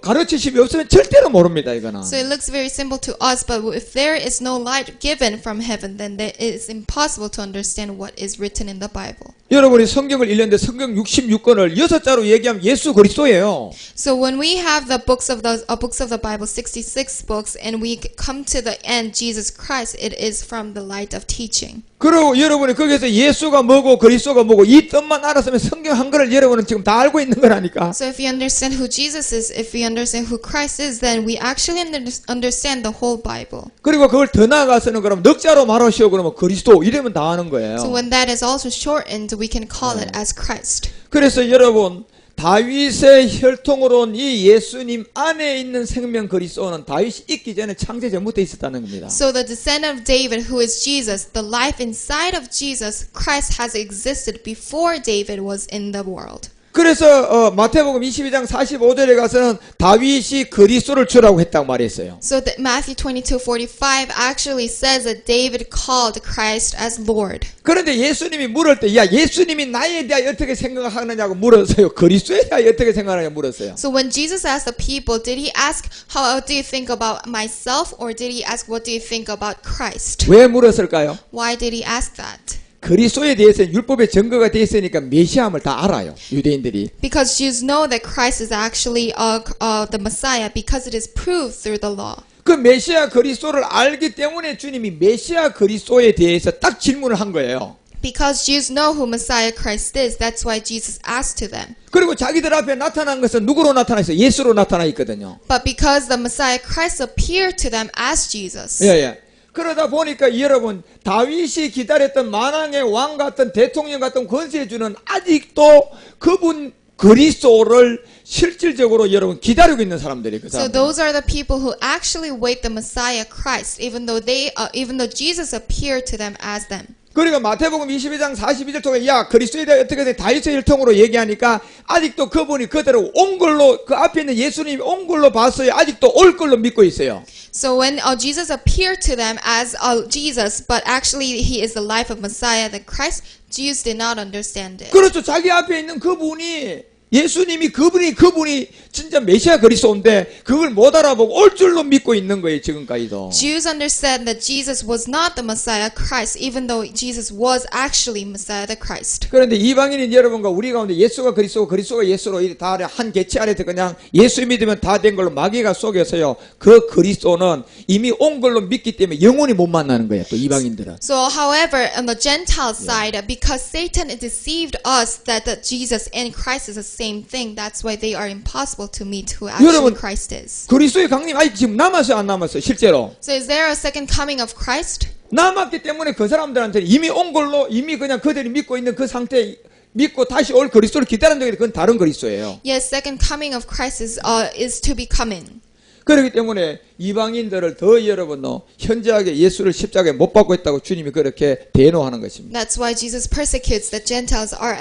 가르치심이 없으면 절대로 모릅니다. 이거는. So it looks very simple to us, but if there is no light given from heaven, then it is impossible to understand what is written in the Bible. 여러분이 성경을 읽는데 성경 66권을 6자로 얘기하면 예수 그리스도예요. So when we have the books of the Bible, 66 books, and we come to the end, Jesus Christ, it is from the light of teaching. 그리고 여러분이 거기서 예수가 뭐고 그리스도가 뭐고 이 뜻만 알았으면 성경 한글을 여러분은 지금 다 알고 있는 거라니까. So if we understand who Jesus is, if we understand who Christ is, then we actually understand the whole Bible. 그리고 그걸 더 나아가서는 그럼 넉자로 말하시오 그러면 그리스도 이러면 다 아는 거예요. So when that is also shortened, we can call it as Christ. 그래서 여러분 다윗의 혈통으로는 이 예수님 안에 있는 생명 그리스도는 다윗이 있기 전에 창세 전부터 있었다는 겁니다. So the descendant of David, who is Jesus, the life inside of Jesus, Christ has existed before David was in the world. 그래서 마태복음 22장 45절에 가서는 다윗이 그리스도를 주라고 했다고 말했어요. So that Matthew 22:45 actually says that David called Christ as Lord. 그런데 예수님이 물을 때, 야 예수님이 나에 대하여 어떻게 생각하느냐고 물었어요. 그리스도에 대하여 어떻게 생각하느냐고 물었어요. So when Jesus asked the people, did he ask, how do you think about myself, or did he ask, what do you think about Christ? 왜 물었을까요? Why did he ask that? 그리스도에 대해서 율법의 증거가 되어 있으니까 메시아임을 다 알아요. 유대인들이. Because Jews know that Christ is actually the Messiah because it is proved through the law. 그 메시아 그리스도를 알기 때문에 주님이 메시아 그리스도에 대해서 딱 질문을 한 거예요. Because Jews know who Messiah Christ is, that's why Jesus asked to them. 그리고 자기들 앞에 나타난 것은 누구로 나타나 있어요? 예수로 나타나 있거든요. But because the Messiah Christ appeared to them as Jesus. 예. 그러다 보니까 여러분 다윗이 기다렸던 만왕의 왕 같은 대통령 같은 권세주는 아직도 그분 그리스도를 실질적으로 여러분 기다리고 있는 사람들이 그 So 사람들. those are the people who actually wait the Messiah Christ, even though Jesus appeared to them as them. 그리고 마태복음 22장 42절 통해 야 그리스도에 대해 어떻게 돼 다윗의 혈통으로 얘기하니까 아직도 그분이 그대로 온 걸로 그 앞에 있는 예수님이 온 걸로 봤어요. 아직도 올 걸로 믿고 있어요. So when Jesus appeared to them as Jesus, but actually he is the life of Messiah, the Christ, Jews did not understand it. 그렇죠. 자기 앞에 있는 그분이 예수님이 그분이 진짜 메시아 그리스도인데 그걸 못 알아보고 올 줄로 믿고 있는 거예요. 지금까지도. Jews understand that Jesus was not the Messiah Christ, even though Jesus was actually Messiah the Christ. 그런데 이방인인 여러분과 우리 가운데 예수가 그리스도고 그리스도가 예수로 다 한 개체 안에서 그냥 예수 믿으면 다 된 걸로 마귀가 속여서요. 그 그리스도는 이미 온 걸로 믿기 때문에 영원히 못 만나는 거예요. 또 이방인들은. So, however, on the Gentile side, because Satan deceived us that Jesus and Christ is the same thing, that's why they are impossible to meet who actually 여러분, Christ is. 그리스도의 강림 아직 지금 남았어요, 안 남았어요? 실제로. So, is there a second coming of Christ? 남았기 때문에 그 사람들한테는 이미 온 걸로 이미 그냥 그들이 믿고 있는 그 상태 믿고 다시 올 그리스도를 기다린다는 게 그건 다른 그리스도예요. Yes, second coming of Christ is to be coming. 그렇기 때문에 이방인들을 더 여러분도 현저하게 예수를 십자가에 못 박고 있다고 주님이 그렇게 대노하는 것입니다. That's why Jesus persecutes that Gentiles are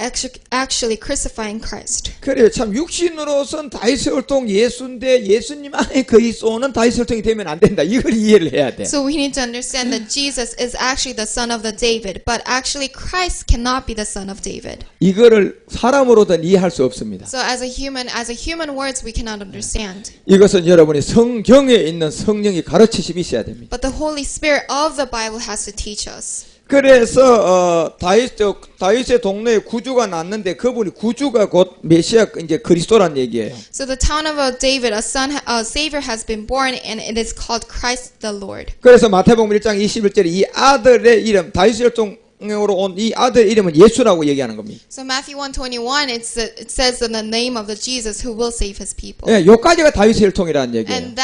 actually crucifying Christ. 그래요. 참 육신으로선 다윗의 혈통 예수인데 예수님 안에 그리스도는 다윗의 혈통이 되면 안 된다. 이걸 이해를 해야 돼. So we need to understand that Jesus is actually the son of the David, but actually Christ cannot be the son of David. 이거를 사람으로든 이해할 수 없습니다. So as a human words we cannot understand. 이것은 여러분이 성경에 있는 성령이 가르치심이 있어야 됩니다. But the Holy Spirit of the Bible has to teach us. 그래서 다윗의 동네에 구주가 났는데 그분이 구주가 곧 메시아 이제 그리스도란 얘기예요. So the town of David, a Savior has been born, and it is called Christ the Lord. 그래서 마태복음 1장 21절에 이 아들의 이름 다윗의 혈통으로 온 이 아들 이름은 예수라고 얘기하는 겁니다. So Matthew 1:21, it says in the name of the Jesus who will save his people. 예, 요까지가 다윗의 혈통이라는 얘기예요. And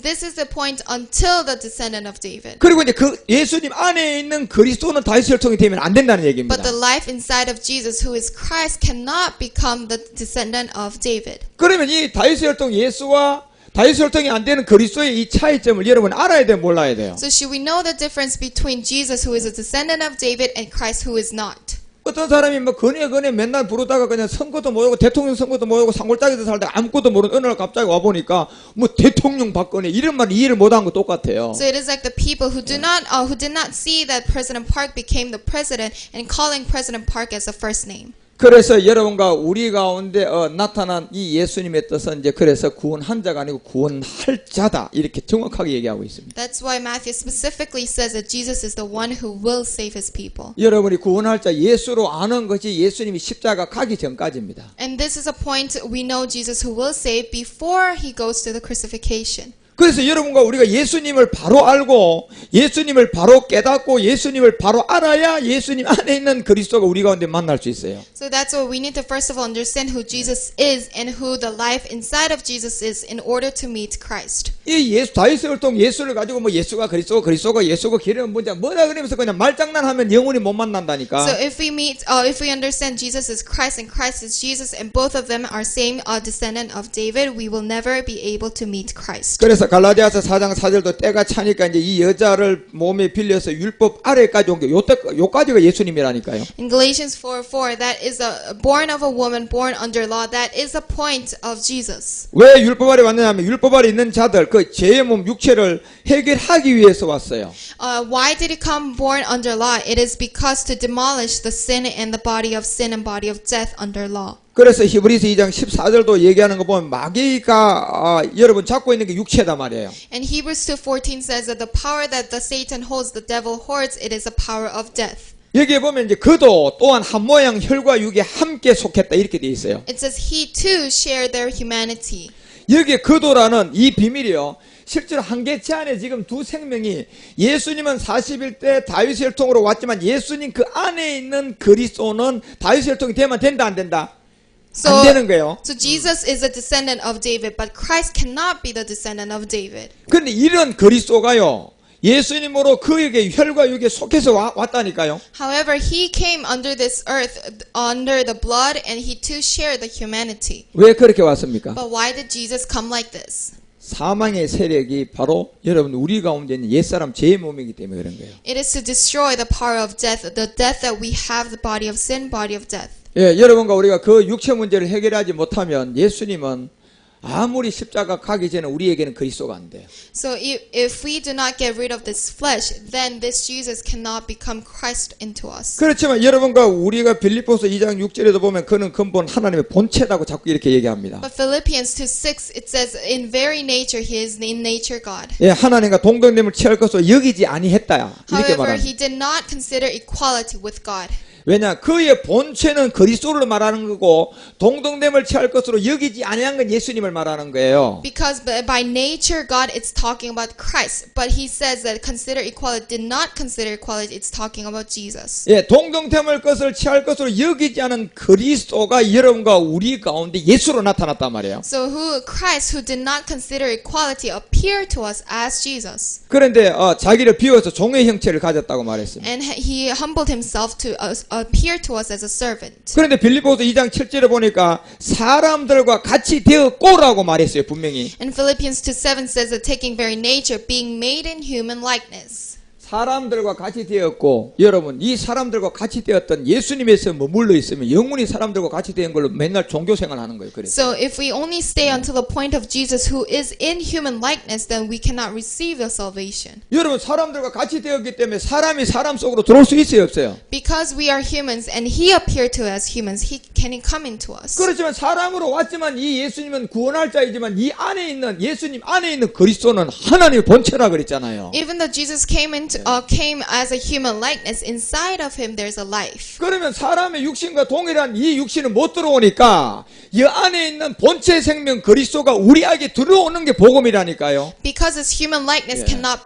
this is the point until the descendant of David. 그리고 이제 그 예수님 안에 있는 그리스도는 다윗의 혈통이 되면 안 된다는 얘기입니다. But the life inside of Jesus, who is Christ, cannot become the descendant of David. 그러면 이 다윗의 혈통 예수와 다윗의 혈통이 안 되는 그리스도의 이 차이점을 여러분 알아야 돼요, 몰라야 돼요? So should we know the difference between Jesus, who is a descendant of David, and Christ, who is not? 어떤 사람이 뭐 거네 맨날 부르다가 그냥 선거도 모르고 대통령 선거도 모르고 산골짜기도 살다가 아무것도 모르는 어느 날 갑자기 와보니까 뭐 대통령 박근혜 이런 말 이해를 못한 거 똑같아요. So it is like the people who did not see that President Park became the president and calling President Park as a first name. 그래서 여러분과 우리 가운데 나타난 이 예수님의 뜻은 이제 그래서 구원한 자가 아니고 구원할 자다 이렇게 정확하게 얘기하고 있습니다. That's why Matthew specifically says that Jesus is the one who will save his people. 여러분이 구원할 자 예수로 아는 것이 예수님이 십자가 가기 전까지입니다. And this is a point we know Jesus who will save before he goes to the crucifixion. 그래서 여러분과 우리가 예수님을 바로 알고 예수님을 바로 깨닫고 예수님을 바로 알아야 예수님 안에 있는 그리스도가 우리 가운데 만날 수 있어요. So that's why we need to first of all understand who Jesus is and who the life inside of Jesus is in order to meet Christ. 이 예수 다윗의 혈통 예수를 가지고 뭐 예수가 그리스도고 그리스도가 예수고 기름은 뭐냐 뭐라 그러면서 그냥 말장난하면 영원히 못 만난다니까. So if we understand Jesus is Christ and Christ is Jesus and both of them are same descendant of David, we will never be able to meet Christ. 그래서 갈라디아서 4장 4절도 때가 차니까 이제 이 여자를 몸에 빌려서 율법 아래까지 온 게 요까지가 예수님이라니까요. In Galatians 4:4, that is born of a woman born under law. That is a point of Jesus. 왜 율법 아래 왔느냐면 율법 아래 있는 자들 그 죄의 몸 육체를 해결하기 위해서 왔어요. Why did he come born under law? It is because to demolish the sin and the body of sin and body of death under law. 그래서 히브리서 2장 14절도 얘기하는 거 보면 마귀가 여러분 잡고 있는 게 육체다 말이에요. And Hebrews 2:14 says that the power that the Satan holds, the devil hoards, it is a power of death. 여기에 보면 이제 그도 또한 한 모양 혈과 육에 함께 속했다 이렇게 돼 있어요. It says he too shared their humanity. 여기에 그도라는 이 비밀이요. 실제로 한 개체 안에 지금 두 생명이 예수님은 40일 다윗의 혈통으로 왔지만 예수님 그 안에 있는 그리스도는 다윗의 혈통이 되면 된다 안 된다? 안 되는 거예요. So Jesus is a descendant of David, but Christ cannot be the descendant of David. 그런데 이런 그리스도가요. 예수님으로 그에게 혈과 육에 속해서 왔다니까요. However, he came under this earth, under the blood, and he too shared the humanity. 왜 그렇게 왔습니까? But why did Jesus come like this? 사망의 세력이 바로 여러분 우리 가운데 있는 옛사람 죄의 몸이기 때문에 그런 거예요. It is to destroy the power of death, the death that we have, the body of sin, body of death. 예, 여러분과 우리가 그 육체 문제를 해결하지 못하면 예수님은 아무리 십자가 가기 전에 우리에게는 그리스도가 안 돼요. So if we do not get rid of this flesh, then this Jesus cannot become Christ into us. 그렇지만 여러분과 우리가 빌립보서 2장 6절에도 보면 그는 근본 하나님의 본체라고 자꾸 이렇게 얘기합니다. But Philippians 2:6 it says, in very nature he is in nature God. 예, 하나님과 동등됨을 취할 것으로 여기지 아니했다. 이렇게 However, 말합니다. he did not consider equality with God. 왜냐? 그의 본체는 그리스도를 말하는 거고 동등됨을 취할 것으로 여기지 아니한 건 예수님을 말하는 거예요. Because by nature God it's talking about Christ. But he says that consider equality, did not consider equality, it's talking about Jesus. 예, 동등됨을 것을 취할 것으로 여기지 않은 그리스도가 여러분과 우리 가운데 예수로 나타났단 말이에요. So Christ who did not consider equality appeared to us as Jesus. 그런데 자기를 비워서 종의 형체를 가졌다고 말했습니다. And he humbled himself to appear to us as a servant. 그런데 빌립보서 2장 7절에 보니까 사람들과 같이 되었고라고 말했어요. 분명히. And Philippians 2:7 says that taking very nature, being made in human likeness. 사람들과 같이 되었고 여러분 이 사람들과 같이 되었던 예수님에서 머물러 있으면 영원히 사람들과 같이 된 걸로 맨날 종교생활 하는 거예요. 그래서 So if we only stay until the point of Jesus who is in human likeness, then we cannot receive the salvation. 여러분 사람들과 같이 되었기 때문에 사람이 사람 속으로 들어올 수 있어요, 없어요? Because we are humans and he appeared to us humans, he can come into us. 그렇지만 사람으로 왔지만 이 예수님은 구원할 자이지만 이 안에 있는 예수님 안에 있는 그리스도는 하나님의 본체라 그랬잖아요. Even though Jesus came as a human likeness, inside of him there's a life. 그러면 사람의 육신과 동일한 이 육신은 못 들어오니까 이 안에 있는 본체 생명 그리스도가 우리에게 들어오는 게 복음이라니까요. Because his human likeness cannot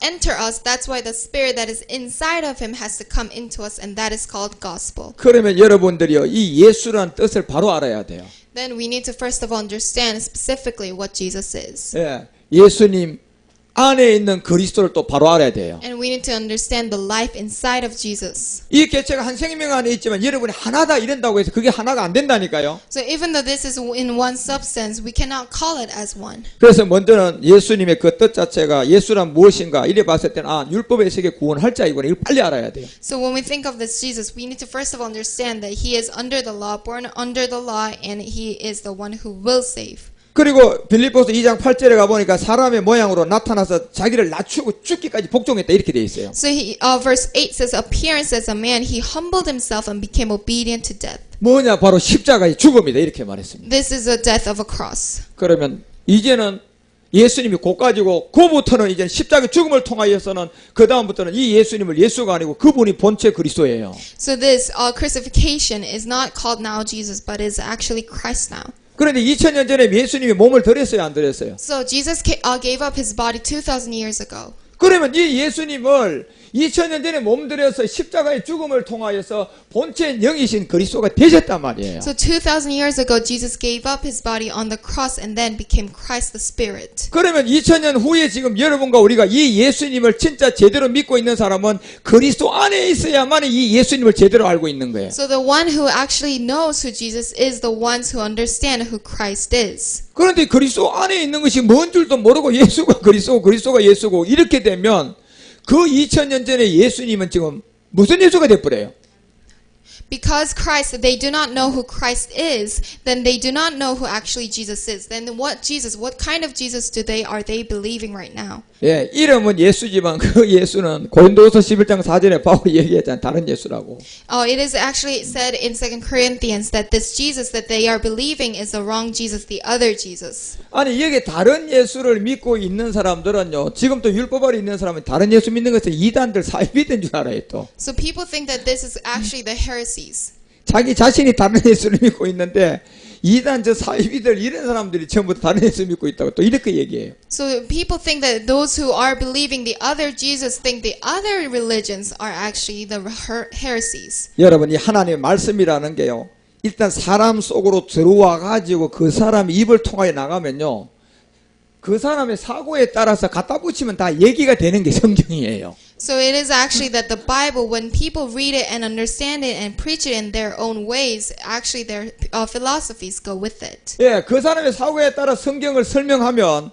enter us, that's why the spirit that is inside of him has to come into us, and that is called gospel. 그러면 여러분들이요 이 예수라는 뜻을 바로 알아야 돼요. Then we need to first of all understand specifically what Jesus is. 예, 예수님 안에 있는 그리스도를 또 바로 알아야 돼요. And we need to understand the life inside of Jesus. 이 개체가 한 생명 안에 있지만 여러분이 하나다 이런다고 해서 그게 하나가 안 된다니까요. So even though this is in one substance, we cannot call it as one. 그래서 먼저는 예수님의 그 뜻 자체가 예수란 무엇인가 이래 봤을 때는 율법의 세계 구원할 자이구나 이걸 빨리 알아야 돼요. So when we think of this Jesus, we need to first of all understand that he is under the law, born under the law, and he is the one who will save. 그리고 빌립보서 2장 8절에 가보니까 사람의 모양으로 나타나서 자기를 낮추고 죽기까지 복종했다 이렇게 돼 있어요. So verse 8 says, appearance as a man, he humbled himself and became obedient to death. 뭐냐 바로 십자가의 죽음이다 이렇게 말했습니다. This is the death of a cross. 그러면 이제는 예수님이 곧가지고 그부터는 이제 십자가의 죽음을 통하여서는 그 다음부터는 이 예수님을 예수가 아니고 그분이 본체 그리스도예요. So this crucifixion is not called now Jesus, but is actually Christ now. 그런데 2000년 전에 예수님이 몸을 드렸어요, 안 드렸어요? So Jesus gave up his body 2,000 years ago. 그러면 이 예수님을 2000년 전에 몸들여서 십자가의 죽음을 통하여서 본체 영이신 그리스도가 되셨단 말이에요. So 2,000 years ago, Jesus gave up his body on the cross and then became Christ the Spirit. 그러면 2000년 후에 지금 여러분과 우리가 이 예수님을 진짜 제대로 믿고 있는 사람은 그리스도 안에 있어야만 이 예수님을 제대로 알고 있는 거예요. So the one who actually knows who Jesus is, the ones who understand who Christ is. 그런데 그리스도 안에 있는 것이 뭔 줄도 모르고 예수가 그리스도고 그리스도가 예수고 이렇게 되면 그 2000년 전에 예수님은 지금 무슨 예수가 돼버려요? Because they do not know who Christ is, then they do not know who actually Jesus is. Then what kind of Jesus are they believing right now? 예, 이름은 예수지만 그 예수는 고린도서 11장 4절에 바울이 얘기했잖아요. 다른 예수라고. It is actually said in 2 Corinthians that this Jesus that they are believing is the wrong Jesus, the other Jesus. 아니 여기 다른 예수를 믿고 있는 사람들은요. 지금 또 율법 아래 있는 사람은 다른 예수 믿는 것은 이단들 사입이 된 줄 알아요 또. So people think that this is actually the heresies. 자기 자신이 다른 예수를 믿고 있는데 이단 저 사이비들 이런 사람들이 전부 다른 예수 믿고 있다고 또 이렇게 얘기해요. So people think that those who are believing the other Jesus think the other religions are actually the heresies. 여러분 이 하나님의 말씀이라는 게요. 일단 사람 속으로 들어와 가지고 그 사람 입을 통하여 나가면요. 그 사람의 사고에 따라서 갖다 붙이면 다 얘기가 되는 게 성경이에요. So it is actually that the Bible, when people read it and understand it and preach it in their own ways, actually their philosophies go with it. 예, 그 사람의 사고에 따라 성경을 설명하면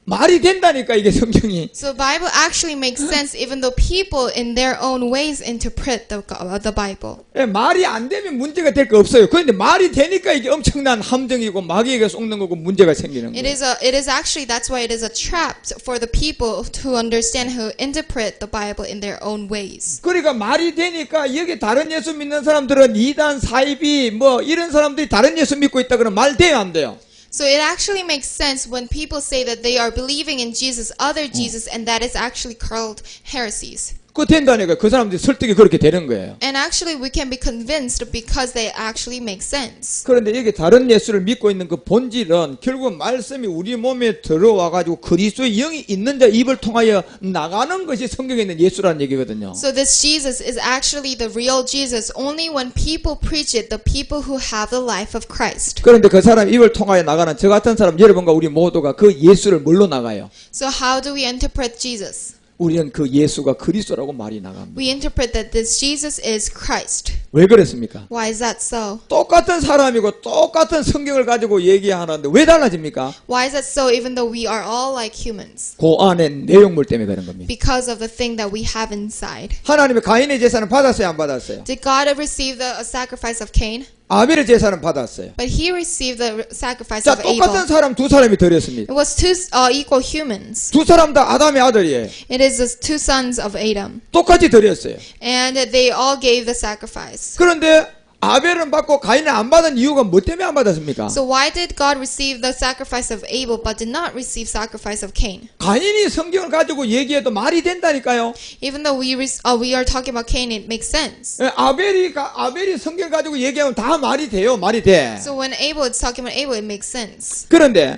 말이 된다니까 이게 성경이. So Bible actually makes sense even though people in their own ways interpret the Bible. 예, 말이 안 되면 문제가 될 거 없어요. 그런데 말이 되니까 이게 엄청난 함정이고 마귀에게 속는 거고 문제가 생기는 거예요. It is actually, that's why it is a trap for the people to understand, who interpret the Bible in their own ways. 그러니까 말이 되니까 여기 다른 예수 믿는 사람들은 이단, 사이비 뭐 이런 사람들이 다른 예수 믿고 있다 그러면 말 돼요, 안 돼요? So it actually makes sense when people say that they are believing in Jesus, other Jesus, and that is actually called heresies. 그거 된다니까. 그 사람들이 설득이 그렇게 되는 거예요. And actually we can be convinced because they actually make sense. 그런데 여기 다른 예수를 믿고 있는 그 본질은 결국 말씀이 우리 몸에 들어와 가지고 그리스도의 영이 있는 자 입을 통하여 나가는 것이 성경에 있는 예수라는 얘기거든요. So this Jesus is actually the real Jesus. Only when people preach it, the people who have the life of Christ. 그런데 그 사람 입을 통하여 나가는 저 같은 사람 여러분과 우리 모두가 그 예수를 뭘로 나가요? So how do we interpret Jesus? 우리는 그 예수가 그리스도라고 말이 나갑니다. We interpret that this Jesus is Christ. 왜 그렇습니까? Why is that so? 똑같은 사람이고 똑같은 성경을 가지고 얘기하는데 왜 달라집니까? Why is that so even though we are all like humans? 그 안에 내용물 때문에 그런 겁니다. Because of the thing that we have inside. 하나님의 가인의 제사는 받았어요, 안 받았어요? Did God receive the sacrifice of Cain? 아벨의 제사는 받았어요. But he received the sacrifice 자, of 똑같은 Abel. 사람 두 사람이 드렸습니다. It was two equal humans. 두 사람 다 아담의 아들이에요. It is the two sons of Adam. 똑같이 드렸어요. And they all gave the sacrifice. 그런데 아벨은 받고 가인은 안 받은 이유가 뭐 때문에 안 받았습니까? So why did God receive the sacrifice of Abel but did not receive sacrifice of Cain? 가인이 성경을 가지고 얘기해도 말이 된다니까요. Even though we are talking about Cain, it makes sense. 예, 아벨이 성경을 가지고 얘기하면 다 말이 돼요. 말이 돼. So when Abel is talking about Abel, it makes sense. 그런데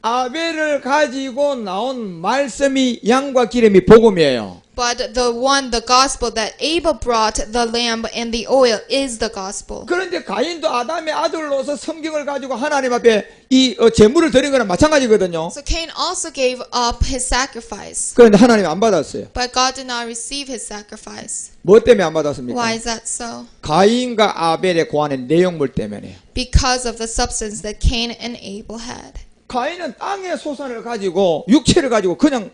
아벨을 가지고 나온 말씀이 양과 기름이 복음이에요. But the gospel that Abel brought, the lamb and the oil, is the gospel. 그런데 가인도 아담의 아들로서 성경을 가지고 하나님 앞에 이 제물을 드린 거랑 마찬가지거든요. So Cain also gave up his sacrifice. 그런데 하나님 안 받았어요. But God did not receive his sacrifice. 뭐 때문에 안 받았습니까? Why is that so? 가인과 아벨의 고안의 내용물 때문에요. Because of the substance that Cain and Abel had. 가인은 땅의 소산을 가지고 육체를 가지고 그냥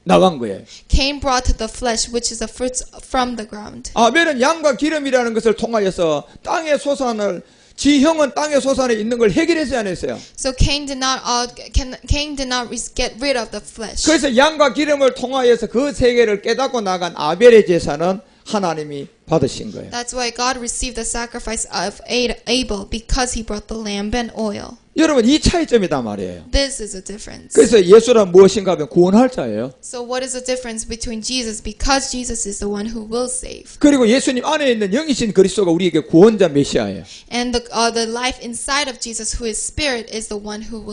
나간 거예요. Cain brought the flesh, which is the fruits from the ground. 아벨은 양과 기름이라는 것을 통하여서 땅의 소산을 지형은 땅의 소산에 있는 걸 해결했어요, 안 했어요? So Cain did not get rid of the flesh. 그래서 양과 기름을 통하여서 그 세계를 깨닫고 나간 아벨의 제사는 하나님이 받으신 거예요. That's why God received the sacrifice of Abel, because he brought the lamb and oil. 여러분 이 차이점이다 말이에요. This is a difference. 그래서 예수란 무엇인가 하면 구원할 자예요. So what is the difference between Jesus? Because Jesus is the one who will save. 그리고 예수님 안에 있는 영이신 그리스도가 우리에게 구원자 메시아예요. And the life inside of Jesus, who is spirit, is the one who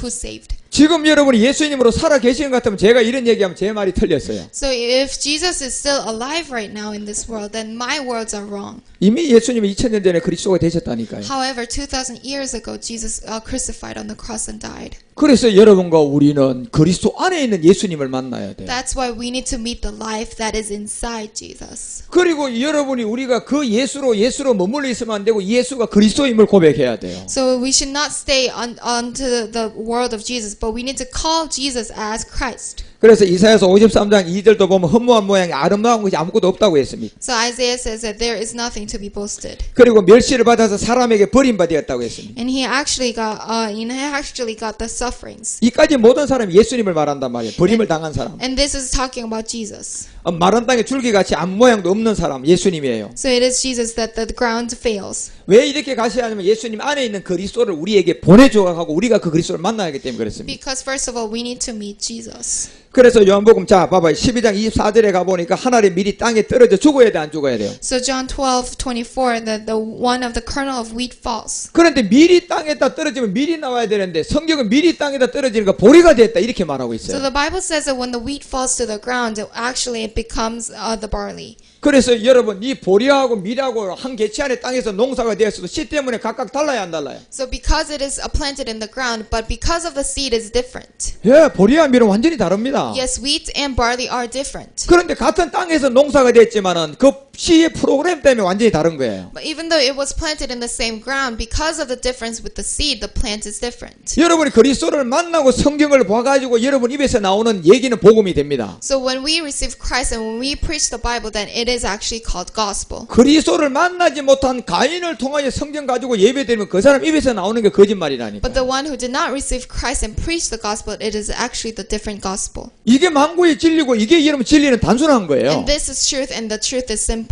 saved. 지금 여러분이 예수님으로 살아 계시는 것 같으면 제가 이런 얘기하면 제 말이 틀렸어요. So if Jesus is still alive right now in this world, then my words are wrong. 이미 예수님이 2000년 전에 그리스도가 되셨다니까요. However, 2,000 years ago, Jesus crucified on the cross and died. 그래서 여러분과 우리는 그리스도 안에 있는 예수님을 만나야 돼요. That's why we need to meet the life that is inside Jesus. 그리고 여러분이 우리가 그 예수로 머물러 있으면 안 되고 예수가 그리스도임을 고백해야 돼요. So we should not stay onto the world of Jesus, but we need to call Jesus as Christ. 그래서 이사야서 53장 2절도 보면 허무한 모양이 아름다운 것이 아무것도 없다고 했습니다. So Isaiah says that there is nothing to be boasted. 그리고 멸시를 받아서 사람에게 버림받았다고 했습니다. And he actually got the sufferings. 이까지 모든 사람이 예수님을 말한단 말이에요. 버림을 당한 사람. And this is talking about Jesus. 마른 땅에 줄기같이 아무 모양도 없는 사람 예수님이에요. So it is Jesus that the ground fails. 왜 이렇게 가시냐면 예수님 안에 있는 그리스도를 우리에게 보내줘가고 우리가 그 그리스도를 만나야 하기 때문에 그렇습니다. Because first of all, we need to meet Jesus. 그래서 요한복음 자 봐봐요. 12장 24절에 가보니까 하나님 미리 땅에 떨어져 죽어야 돼 안 죽어야 돼요? So John 12:24, the one of the kernel of wheat falls. 그런데 미리 땅에다 떨어지면 미리 나와야 되는데 성경은 미리 땅에다 떨어지니까 보리가 됐다 이렇게 말하고 So 있어요. the Bible says that when the wheat falls to the ground, actually it becomes the barley. 그래서 여러분 이 보리하고 밀하고 한 개치 안에 땅에서 농사가 되었어도 씨 때문에 각각 달라야 안 달라요? So because it is planted in the ground, but because of the seed is different. 예, 보리와 밀은 완전히 다릅니다. Yes, wheat and barley are different. 그런데 같은 땅에서 농사가 됐지만은 그 씨의 프로그램 때문에 완전히 다른 거예요. But even though it was planted in the same ground, because of the difference with the seed, the plant is different. 여러분이 그리스도를 만나고 성경을 봐가지고 여러분 입에서 나오는 얘기는 복음이 됩니다. So when we receive Christ and when we preach the Bible, then it is actually called gospel. 그리스도를 만나지 못한 가인을 통하여 성경 가지고 예배드리면 그 사람 입에서 나오는 게 거짓말이라니까. But the one who did not receive Christ and preach the gospel, it is actually the different gospel. 이게 만고의 진리고 이게 여러분 진리는 단순한 거예요. And this is truth and the truth is simple.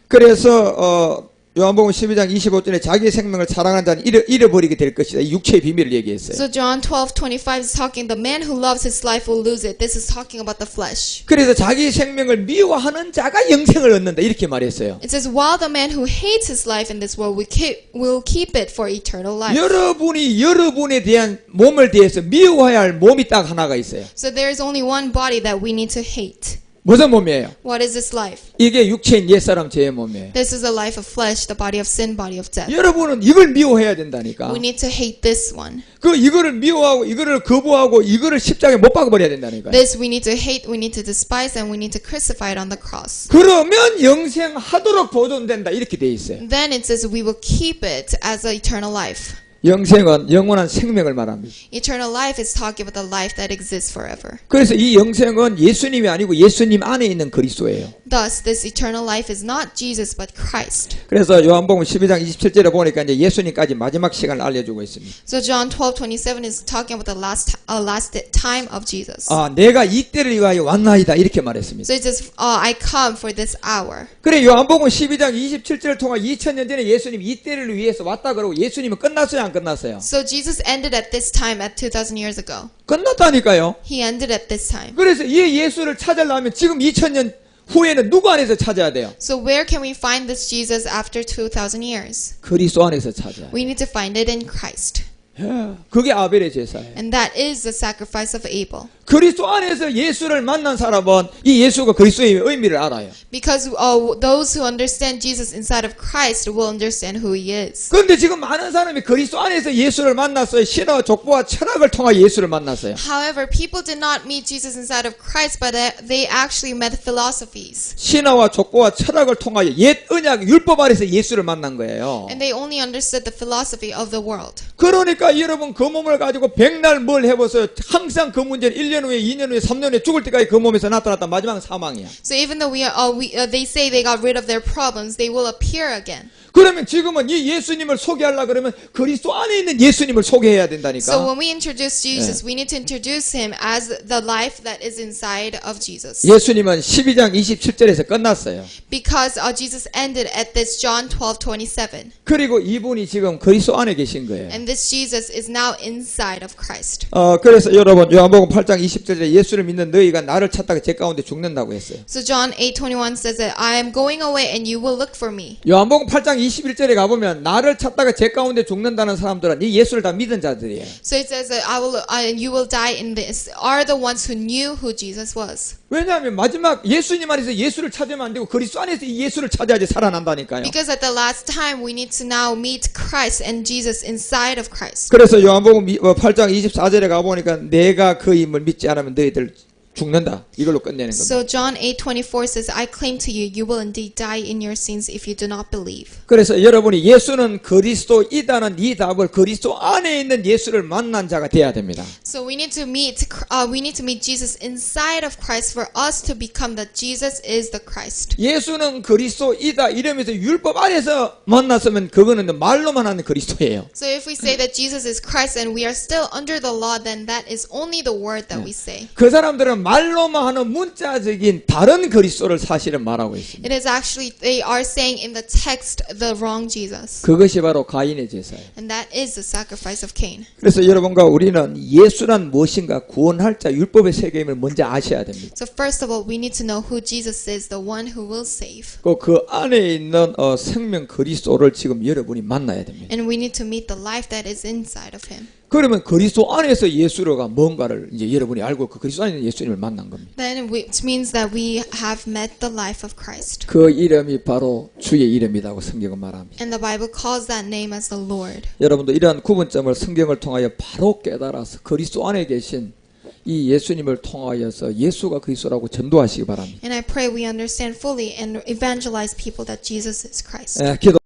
그래서 요한복음 12장 25절에 자기의 생명을 사랑하는 자는 잃어버리게 될 것이다. 이 육체의 비밀을 얘기했어요. So John 12:25 is talking, the man who loves his life will lose it. This is talking about the flesh. 그래서 자기 생명을 미워하는 자가 영생을 얻는다. 이렇게 말했어요. It says, while the man who hates his life in this world will keep it for eternal life. 여러분이 여러분에 대한 몸을 대해서 미워해야 할 몸이 딱 하나가 있어요. So there is only one body that we need to hate. 무슨 몸이에요? What is this life? 이게 육체인 옛사람 죄의 몸이에요. This is a life of flesh, the body of sin, body of death. 여러분은 이걸 미워해야 된다니까. We need to hate this one. 이거를 미워하고 이거를 거부하고 이거를 십자가에 못 박아버려야 된다니까요. This we need to hate, we need to despise, and we need to crucify it on the cross. 그러면 영생하도록 보존된다. 이렇게 돼 있어요. Then it says we will keep it as an eternal life. 영생은 영원한 생명을 말합니다. Eternal life is talking about the life that exists forever. 그래서 이 영생은 예수님이 아니고 예수님 안에 있는 그리스도예요. Thus, this eternal life is not Jesus but Christ. 그래서 요한복음 12장 27절에 보니까 이제 예수님까지 마지막 시간을 알려주고 있습니다. So John 12:27 is talking about the last time of Jesus. 내가 이 때를 위하여 왔나이다 이렇게 말했습니다. So it says, I come for this hour. 그래 요한복음 12장 27절을 통해 2000년 전에 예수님이 이 때를 위해서 왔다 그러고 예수님은 끝났어요 안 끝났어요? So Jesus ended at this time at 2000 years ago. 끝났다니까요. He ended at this time. 그래서 이 예수를 찾으려면 지금 2000년 후에는 누구 안에서 찾아야 돼요? So where can we find this Jesus after 2000 years? 그리스도 안에서 찾아야 돼요. We need to find it in Christ. 그게 아벨의 제사예요. And that is the sacrifice of Abel. 그리스도 안에서 예수를 만난 사람은 이 예수가 그리스도의 의미를 알아요. Because those who understand Jesus inside of Christ will understand who he is. 그런데 지금 많은 사람이 그리스도 안에서 예수를 만났어요. 신화와 족보와 철학을 통해 예수를 만났어요. However, people did not meet Jesus inside of Christ, but they actually met philosophies. 신화와 족보와 철학을 통하여 옛 언약 율법 아래서 예수를 만난 거예요. And they only understood the philosophy of the world. 그러니까 여러분 그 몸을 가지고 백날 뭘 해보세요. 항상 그 문제는 1년 후에 2년 후에 3년 후에 죽을 때까지 그 몸에서 나타났다 마지막은 사망이야. So even though they say they got rid of their problems, they will appear again. 그러면 지금은 이 예수님을 소개하려고 그러면 그리스도 안에 있는 예수님을 소개해야 된다니까. So when we introduce Jesus, we need to introduce him as the life that is inside of Jesus. 예수님은 12장 27절에서 끝났어요. Because Jesus ended at this John 12:27. 그리고 이분이 지금 그리스도 안에 계신 거예요. And this Jesus is now inside of Christ. 그래서 여러분 요한복음 8장 20절에 예수를 믿는 너희가 나를 찾다가 제 가운데 죽는다고 했어요. So John 8:21 says that I am going away and you will look for me. 요한복음 8장 21절에 가보면 나를 찾다가 제 가운데 죽는다는 사람들은 이 예수를 다 믿은 자들이에요. So it says that you will die in this are the ones who knew who Jesus was. 왜냐하면 마지막 예수님 안에서 예수를 찾으면 안 되고 그리스도 안에서 이 예수를 찾아야지 살아난다니까요. Because at the last time we need to now meet Christ and Jesus inside of Christ. 그래서 요한복음 8장 24절에 가보니까 내가 그 임을 믿지 않으면 너희들 죽는다. 이걸로 끝내는 겁니다. So John 8:24 says, I claim to you, you will indeed die in your sins if you do not believe. 그래서 여러분이 예수는 그리스도이다는 이 답을 그리스도 안에 있는 예수를 만난 자가 돼야 됩니다. So we need to meet Jesus inside of Christ for us to become that Jesus is the Christ. 예수는 그리스도이다 이러면서 율법 안에서 만났으면 그거는 말로만 하는 그리스도예요. So if we say that Jesus is Christ and we are still under the law, then that is only the word that we say. 그 사람들은 말로만 하는 문자적인 다른 그리스도를 사실은 말하고 있습니다. It is actually, they are saying in the text the wrong Jesus. 그것이 바로 가인의 제사예요. And that is the sacrifice of Cain. 그래서 여러분과 우리는 예수란 무엇인가 구원할 자 율법의 세계임을 먼저 아셔야 됩니다. So first of all, we need to know who Jesus is, the one who will save. 그 안에 있는 생명 그리스도를 지금 여러분이 만나야 됩니다. And we need to meet the life that is inside of him. 그러면 그리스도 안에서 예수가 뭔가를 이제 여러분이 알고 그 그리스도 안에 있는 예수님을 만난 겁니다. Then it means that we have met the life of Christ. 그 이름이 바로 주의 이름이라고 성경은 말합니다. And the Bible calls that name as the Lord. 여러분도 이러한 구분점을 성경을 통하여 바로 깨달아서 그리스도 안에 계신 이 예수님을 통하여서 예수가 그리스도라고 전도하시기 바랍니다. And I pray we understand fully and evangelize people that Jesus is Christ. 기도